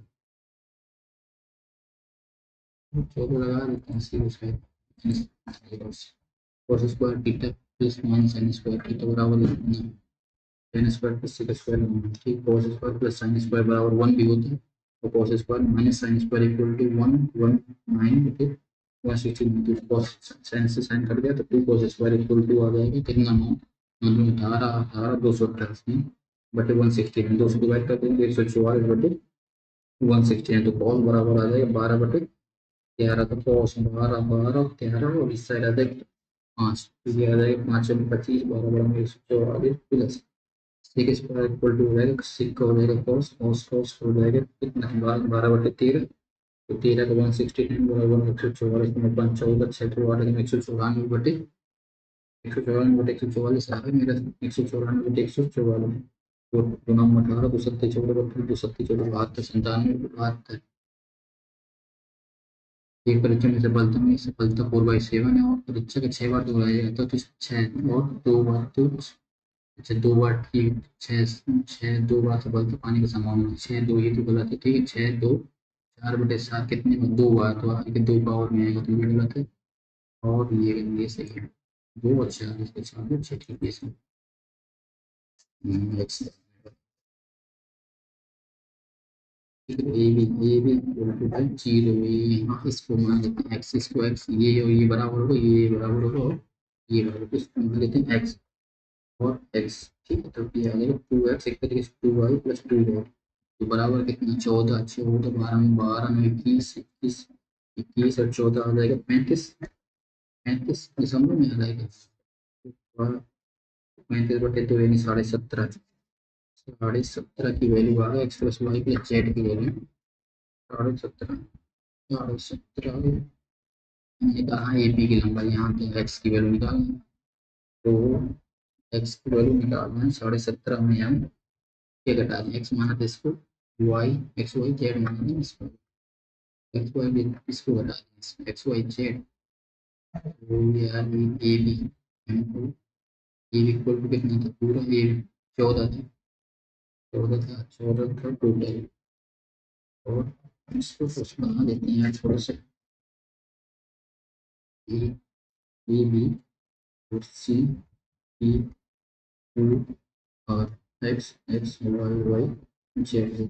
14 लगा देते हैं सीधे side cos square theta plus 1 sin square theta बराबर कितना tan square plus sec square होना ठीक cos square plus sin square बराबर 1 भी होता है और cos square minus sin square equal to 1 1 9 बटे 116 तो cos sin से sin कट गया तो 2 cos स्क्वायर इक्वल टू आ जाएगा कितना 9 मतलब 18 18 288 बटे 116 2 से डिवाइड कर देंगे 144 बटे 116 तो cos बराबर आ जाएगा 12 बटे 11 तो cos 12 12 13 और इस साइड आ जाएगा 5 तो ये आ जाएगा 5 में 25 12 बड़ा 144 plus sec square equal to हो जाएगा सिक का हो जाएगा कॉस कॉस कॉस हो जाएगा कितना 12 बटे 13 तो 13 का 169 बराबर 144 में 5 14 6 तो 8 में 194 बटे 194 बटे 144 आ गया मेरा 194 बटे 144 तो 2 9 18 2 7 14 बटे 2 7 14 72 97 72 एक परीक्षा में सफलता 4/7 है और परीक्षा का 6 बार दोहराया जाता है तो 6 और 2 बार तो अच्छा 2 बार ठीक 6 6 2 बार सफलता पाने की संभावना 6 2 ये तो गलत है ठीक है 6 2 4/7 कितने में 2 बार तो आगे 2 पावर में आएगा तो ये गलत है और ये सही है 2 और 4 इसके साथ अच्छा ठीक है इसमें x a b equal to 0 यहाँ इसको मान लेते हैं एक्स स्क्वायर ये और ये बराबर होगा ये बराबर होगा और ये बराबर होगा इसको मान लेते हैं एक्स और एक्स ठीक है तो ये आ जाएगा 2x एक तरीके से 2y प्लस 2 तो बराबर कितना 14 14 12 में 12 में 21 21 21 और 14 आ जाएगा 35 35 दिसंबर में आ जाएगा 35 बटे 2 यानी 17.5 17.5 की वैल्यू आ गया x plus y plus z की वैल्यू 17.5 17.5 निकालना ए पी की लंबाई यहाँ पे एक्स की वैल्यू निकालना तो एक्स की वैल्यू निकालना है 17.5 में हम ये घटा दें एक्स माना था इसको वाई एक्स वाई जेड माना था इसको एक्स वाई इसको घटा दें एक्स वाई जेड तो यार ए बी हमको ए बी इक्वल टू कितना था पूरा ए 14 था, 14 था टोटल। और इसको कुछ बना देते हैं थोड़ा सा, ए बी और सी ई टू और x x y y z,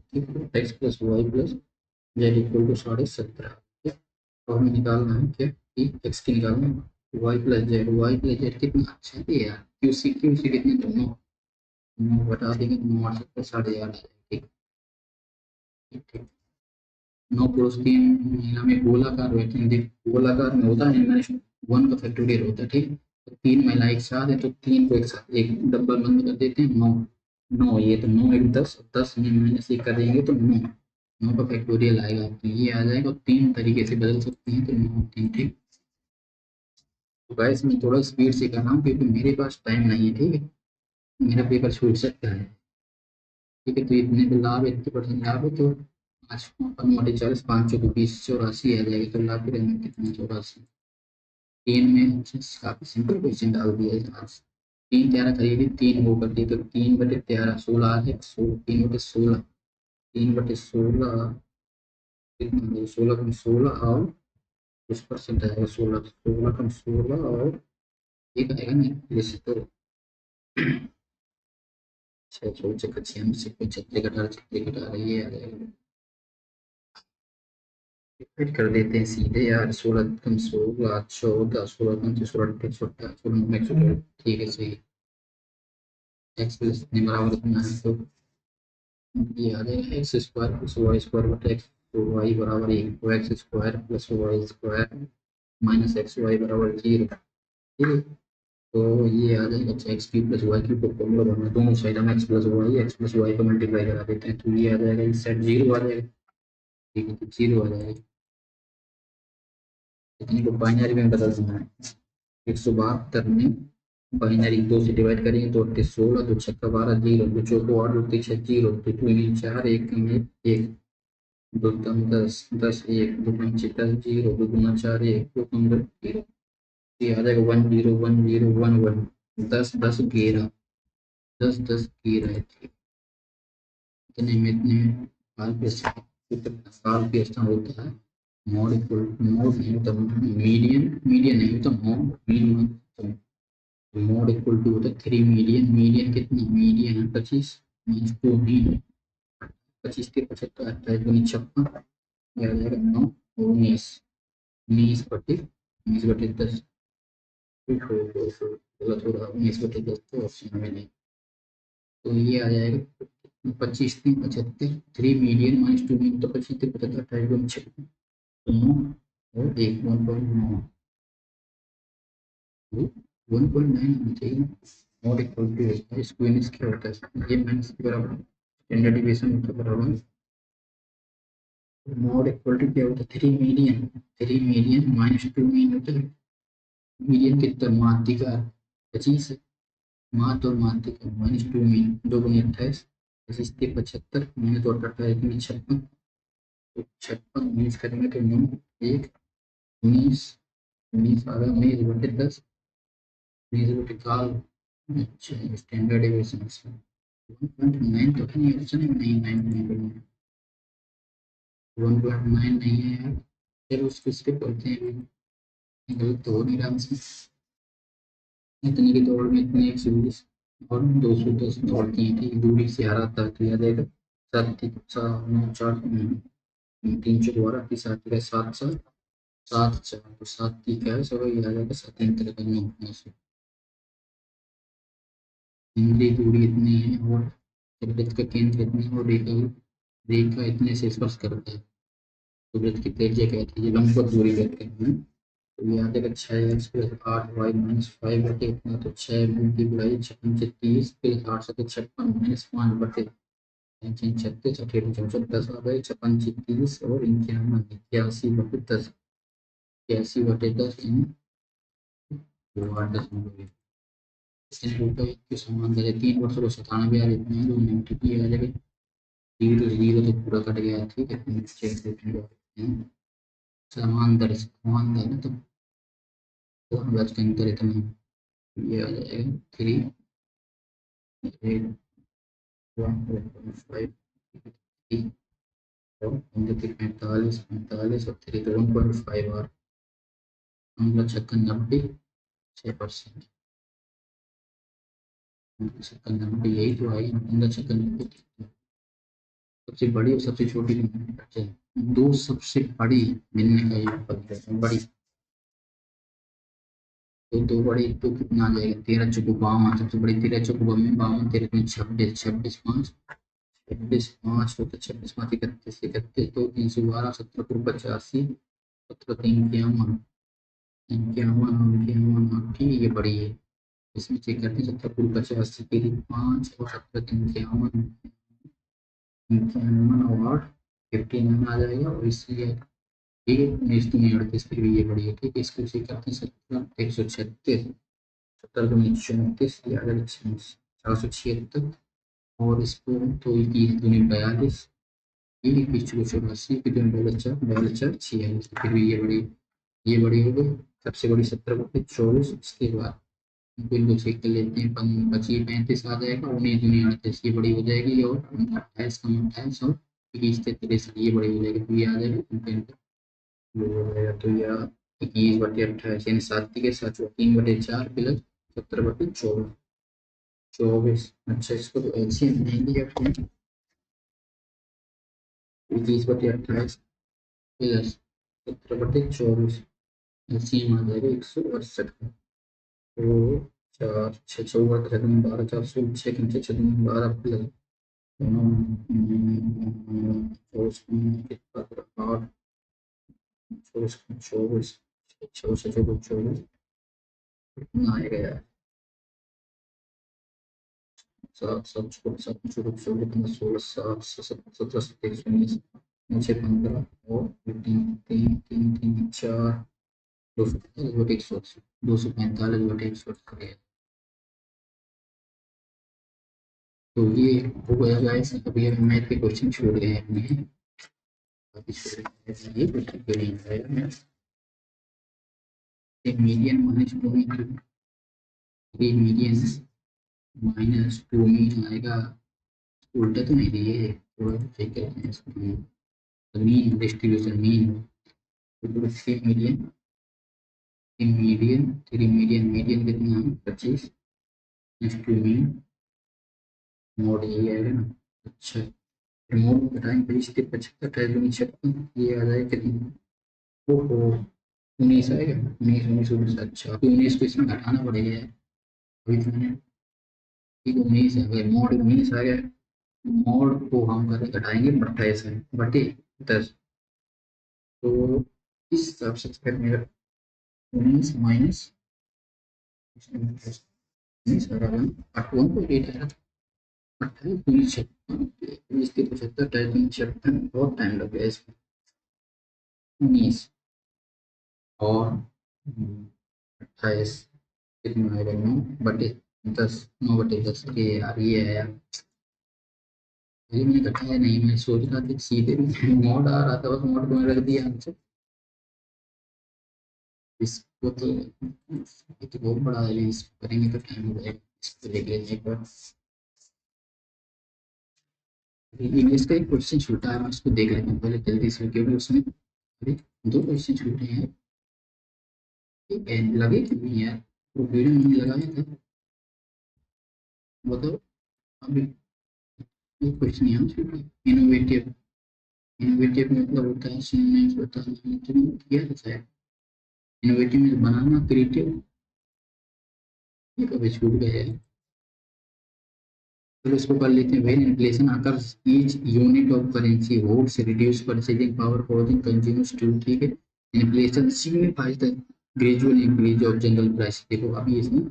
x plus y plus z equal to 17.5। और हमें निकालना है क्या कि एक्स की निकालना है, वाई प्लस जेड कितना अच्छा है यार, क्यू सी कितने, तो 9, 9 बटा देंगे, 9 8 7 8.5 आ जाएगा। ठीक ठीक। 9 क्रॉस 3 हमें गोलाकार रहते हैं, देख गोलाकार में होता है मैंने 1 का फैक्टोरियल होता है, ठीक। तो 3 महिला एक साथ है, तो 3 को एक साथ एक डबल बंद कर देते हैं, 9, 9 ये तो 9 एक 10, 10 में माइनस एक करेंगे तो 9, 9 का फैक्टोरियल आएगा, तो ये आ जाएगा। 3 तरीके से बदल सकते हैं, तो 9 3 ठीक। तो गाइस मैं थोड़ा स्पीड से कर रहा हूँ क्योंकि मेरे पास टाइम नहीं है, ठीक है, मेरा पेपर छूट सकता है। ठीक है, तो इतने पे लाभ, 80% लाभ है, तो 5 5 चौको 20, 84 आ जाएगा, तो लाभ करेंगे कितना, 84। 3 में काफी सिंपल क्वेश्चन डाल दिया है आज। 3 11 करीबी 3 वो कर दिए, तो 3/13 16 आ जाएगा, 3/16, 3/16 कितना, 16 और कुछ परसेंट आएगा, 16 और एक आएगा नहीं जैसे, तो 6 घटा 36 घटा ये आ जाएगा। फिर कर देते हैं सीधे यार, 16 कम 16 14, 16 कम 16 16 16 ठीक है सही। एक्स प्लस इतने बराबर इतना है, तो ये आ जाएगा x square plus y square बटा एक्स, तो वाई बराबर 1, तो x square plus y square minus x y बराबर 0, ठीक है। तो ये आ जाएगा x cube plus y cube को फॉर्मूला बनना, दोनों साइड हम एक्स प्लस वाई को मल्टीप्लाई करा देते हैं, तो ये आ जाएगा, इस साइड 0 आ जाएगा, ठीक है, तो 0 आ जाएगा। इतनी को बाइनरी में बदल देना है, 172 में बाइनरी 2 से डिवाइड करेंगे तो 38, 16 2 छक्का 12 0 2 चौको 8 2 6 0 2 2 4 1 1 2 कम 10 10 1 2 पंचे 10 0 2 गुना 4 1 2 कम 0, ये आ जाएगा 1 0 1 0 1 1, 10 10 11, 10 10 11 इतने में काल पे काल पे स्थान होता है, मोड इक्वल मोड नहीं होता, मीडियन मीडियन नहीं होता, मोड मीन, तो मोड इक्वल टू होता है 3 मीडियन, मीडियन कितना, मीडियन है 25 मीन्स 2 मीन, 25 के 75 28 गुनी 56, ये आ जाएगा 9 19, 19/10, गलत हो रहा, 19/10 तो ऑप्शन में नहीं, तो ये आ जाएगा 25 3 75, 3 मीडियन माइनस 2 मीन, तो 25 3 75 28 गुनी 56, तो 9 और 1 1.9, 1.9 होना चाहिए ना, नॉट इक्वल टू इसको इन क्या होता है, ये माइनस के बराबर स्टैंडर्ड डिविएशन होता है बराबर, नॉट इक्वल टू क्या होता है, 3 मीडियन माइनस 2 मीन होता है, मीडियन कितना माध्यिका 25 है, मात और माध्यिका माइनस 2 मीन 2 गुनी 28, 25 के 75 माइनस 2 28 गुनी 56, तो 56 मीन्स करेंगे तो 9 1 19, 19 आ गया 19/10, 19/12, अच्छा स्टैंडर्ड डिविएशन 1.9 तो नहीं, ऑप्शन में नहीं, 9 1.9 नहीं है यार, फिर उसको स्किप करते हैं, गलत तो हो नहीं रहा इसमें, इतने की दौड़ में इतने 120 और 210 दौड़ती हैं, ठीक दूरी से हरा था, तो याद आएगा 7 9 4 3 चौक 12 की 7 का 7 7 7 4, तो 7 की क्या है सब, ये आ जाएगा 7 3 तरह का 9 से, हिंदी दूरी इतनी है, और वृत्त का केंद्र इतनी है, और रेखा इतने से स्पर्श करता है, तो वृत्त की त्रिज्या कहती है, लंबवत दूरी कहते हैं, तो ये आ जाएगा 6x प्लस 8y माइनस 5 बटे इतना, तो 6 की बुराई 56 30 प्लस 8 से 56 माइनस 5 बटे 36 अठेरह 64 10 आ गए 56 30 और 51 81/10, 81/10 इन 8.1 रुपए के समान दे, 3 वर्षों को 97 आ इतना है, 290 आ जाएगा, जीरो जीरो तो पूरा कट गया, ठीक है, समान दर ना, तो हम बच के अंतर इतना, ये आ जाएगा 3 8 1.5 और 45 45 और 3 तो 1.5 और अम्ल छक्का 96%, छक्का 90 यही तो आई, अम्ल छक्का 90। सबसे बड़ी और सबसे छोटी अच्छा, दो सबसे बड़ी मिलने का योग बड़ी तो दो बड़ी तो कितना आ जाएगा, 13 चौको 52, सबसे बड़ी 13 चौको 52, 13 26, 26 5, 26 5 होता, 26 5 31 31 तो 312, 17 को 85, 17 3 51, 51 51 ठीक, ये बड़ी है। इसमें चेक करते हैं, 17 को 85 के लिए 5 और 17 3 51, 51 और 59 आ जाएगा, और इसलिए ठीक है, नेक्स्ट में 38 फिर भी ये बड़ी है ठीक है। इसको चेक करते हैं, 17 136, 70 को 34 476, और इसको तो 21 दूनी 42, ये 21 चौको 84 की दूनी 42 42 46, फिर भी ये बड़ी हो गई। सबसे बड़ी 17 को फिर 24, उसके बाद इनको चेक कर लेते हैं, 25 35 आ जाएगा, 19 दूनी 38 ये बड़ी हो जाएगी, और 28 कम 28 और 21 33 ये बड़ी हो जाएगी, तो ये आ जाएगा हो जाएगा, तो यह 21/28 यानी 7 के साथ 3/4 प्लस 17/24 24। अच्छा, इसको तो एलसीएम नहीं लिया आपने, 21/28 प्लस 17/24 एलसीएम आ जाएगा 168 का। तो 4 6 4 12 4 16 6 6 12 प्लस 8 24 24 कितना आएगा यार, 7 7 7 छोटे छोटे 16 7 17 27 19 नीचे 15 और 3 3 3 3 4 245 245 तो ये हो गया गाइस। अभी हम मैथ के क्वेश्चन छोड़ गए हैं अपने, बाकी छोड़ गए हैं ये क्वेश्चन के लिए आया है, median minus 2 mean, 3 median minus 2 mean आएगा, उल्टा तो नहीं दिए, थोड़ा चेक करते हैं इसको, मीन डिस्ट्रीब्यूशन मीन, तो 3 मीडियन, 3 मीडियन मीडियन कितना है 25, नेक्स्ट टू मीन मोड ये आएगा ना। अच्छा, मोड में घटाएंगे 25 से 75 56, ये आ जाएगा कितना, ओहो 19 आएगा, 19 19 19। अच्छा, अभी 19 को इसमें घटाना पड़ेगा यार, अभी तो मैंने ठीक 19 है, अगर मोड 19 आ गया, मोड को हम करें घटाएंगे 28 है बटे 10, तो इस हिसाब से फिर मेरा 19 माइनस 19 आ रहा है 81.8 आ रहा है, 28 19 56 20 के 75 28 19 56, बहुत टाइम लग गया इसमें, 19 और 28 कितना आएगा 9 बटे 10, 9 बटे 10 के यार, ये है यार, ये मैंने घटाया नहीं, मैं सोच रहा था सीधे मोड आ रहा था, बस मोड को मैं रख दिया आंसर। इसको तो ये तो बहुत बड़ा है, इसको करेंगे तो टाइम हो जाएगा, इसको देख लेंगे एक बार। इंग्लिश का एक क्वेश्चन छूटा है, मैं उसको देख लेता हूँ पहले जल्दी से, क्योंकि उसमें अभी 2 क्वेश्चन छूटे हैं, ठीक है लगे कि नहीं यार, वो वीडियो मैंने लगाया था, बताओ अभी। ये क्वेश्चन यहाँ छूटा, इनोवेटिव, इनोवेटिव मतलब होता है सुनने बताना, तुमने किया था शायद, इनोवेटिव में बनाना, क्रिएटिव, ये कभी छूट गया है। चलो इसको कर लेते हैं, when inflation occurs each unit of currency holds reduce purchasing power for the consumers to, ठीक है, inflation signifies the gradual increase of general price. देखो अभी इसमें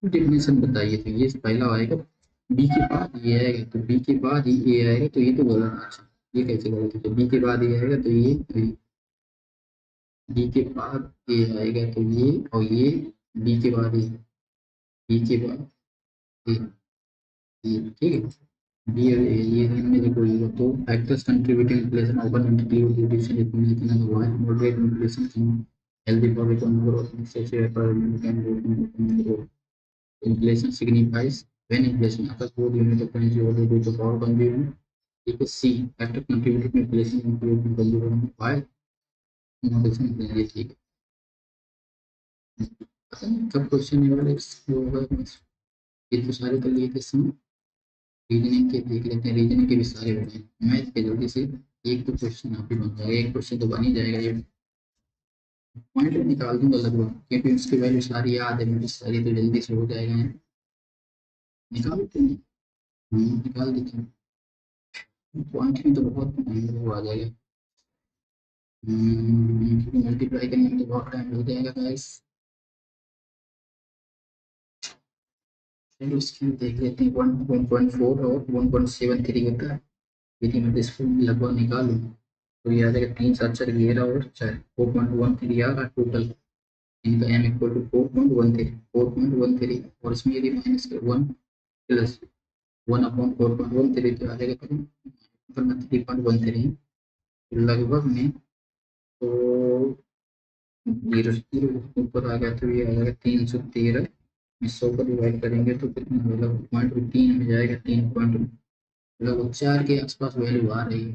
डेफिनेशन बताइए, तो ये पहला आएगा, बी के बाद ये आएगा, तो बी के बाद ही ए आएगा, तो ये तो बोला अच्छा, ये कैसे गलत है, तो बी के बाद ये आएगा, तो ये बी के बाद ए आएगा, तो ये और ये बी के बाद ये, बी के बाद ये ठीक है, बी और ए ये इनमें से कोई हो, तो factors contributing inflation open include reduction इतना तो हुआ है, moderate inflation healthy policy growth socio economic and inflation signifies when in placing occurs both unit of energy or due to power consumed. ठीक है सी factor contributed in placing and consumed by modulation of energy ठीक है पता नहीं कब question ये वाला वो होगा ये तो सारे कर लिए थे इसमें रीजनिंग के देख लेते हैं रीजनिंग के भी सारे हो गए मैथ के जल्दी से एक तो क्वेश्चन आप ही बन जाएगा एक क्वेश्चन तो बन ही जाएगा ये पॉइंट निकाल दूंगा लगभग क्योंकि उसकी वैल्यू सारी याद है मेरी सारी तो जल्दी से हो जाएगा निकालते हैं निकाल देते हैं पॉइंट में तो बहुत वो आ जाएगा मल्टीप्लाई करने में तो बहुत टाइम हो जाएगा गाइस चलो इसके देख लेते हैं 1.4 और 1.73 होता है यदि मैं इसको लगभग निकालूँ तो ये आ जाएगा 3 7 4 11 और 4 4.13 आ रहा टोटल इनका m इक्वल टू 4.13 और इसमें यदि माइनस 1 प्लस 1/4.13 तो आ जाएगा 3.13 लगभग में तो 0 ऊपर आ गया तो ये आ जाएगा 313 100 को डिवाइड करेंगे तो कितना मतलब पॉइंट 3 में जाएगा 3 पॉइंट मतलब 4 के आसपास वैल्यू आ रही है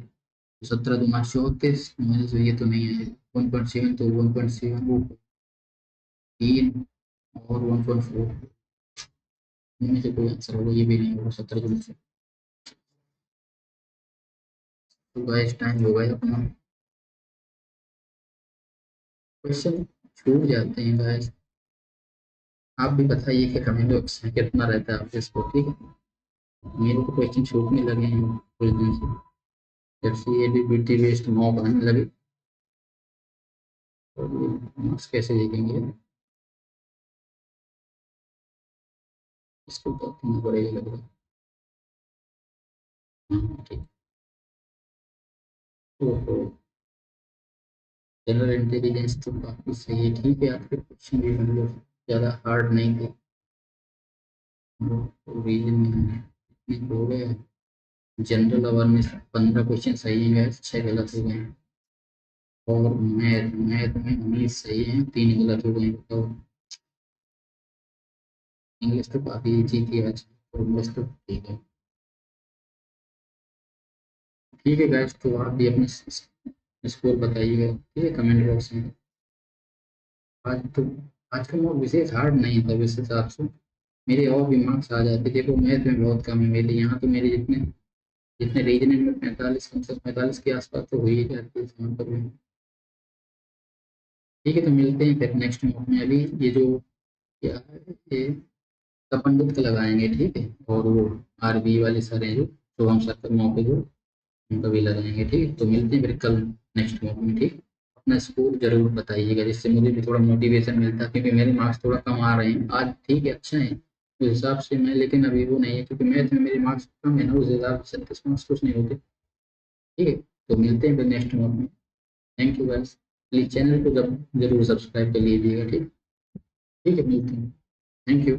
तो 17 × 2 = 34 माइनस ये तो नहीं है 1.7 तो 1.7 वो 3 और 1.4 इनमें से कोई आंसर होगा ये भी नहीं होगा 17 से तो गाइस टाइम हो गया अपना क्वेश्चन छूट जाते हैं गाइस आप भी बताइए कि कमेंट बॉक्स में कितना रहता है आपके इसको ठीक है मेरे को क्वेश्चन छूटने लगे हैं कुछ दिन से जब से ये भी बीटी वेस्ट मॉक आने लगे तो मार्क्स कैसे देखेंगे इसको तो करना पड़ेगा लग रहा है ठीक तो जनरल इंटेलिजेंस तो काफ़ी सही है ठीक है आपके क्वेश्चन भी मतलब ज़्यादा हार्ड नहीं थे रीजन में हो गया जनरल अवेयरनेस 15 क्वेश्चन सही है 6 गलत हो गए हैं और मैथ मैथ में 19 सही हैं 3 गलत हो गए हैं तो इंग्लिश तो काफ़ी ईजी थी आज और इंग्लिश तो ठीक है गाइस तो आप भी अपने स्कोर बताइएगा ठीक है कमेंट बॉक्स में आज तो आज का मॉक विशेष हार्ड नहीं था वैसे हिसाब से मेरे और भी मार्क्स आ जाते देखो मैथ में बहुत कम है मेरे यहाँ तो मेरे जितने जितने रीजनिंग में 45 कम से 45 के आसपास तो हो ही जाती है यहाँ पर भी ठीक है तो मिलते हैं फिर नेक्स्ट मॉक में अभी ये जो क्या है ये पंडित का लगाएंगे ठीक है और वो आरबी वाले सर हैं जो शुभम सर का मौके जो उनका भी लगाएंगे ठीक है तो मिलते हैं फिर कल नेक्स्ट मॉक में ठीक अपना स्कोर जरूर बताइएगा जिससे मुझे भी थोड़ा मोटिवेशन मिलता है क्योंकि मेरे मार्क्स थोड़ा कम आ रहे हैं आज ठीक है अच्छा है उस हिसाब से मैं लेकिन अभी वो नहीं है क्योंकि मैथ में मेरे मार्क्स कम है ना उस हिसाब से 37 मार्क्स कुछ नहीं होते ठीक है तो मिलते हैं फिर नेक्स्ट मॉक में thank you guys please channel को जरूर सब्सक्राइब कर लीजिएगा ठीक ठीक है मिलते हैं थैंक यू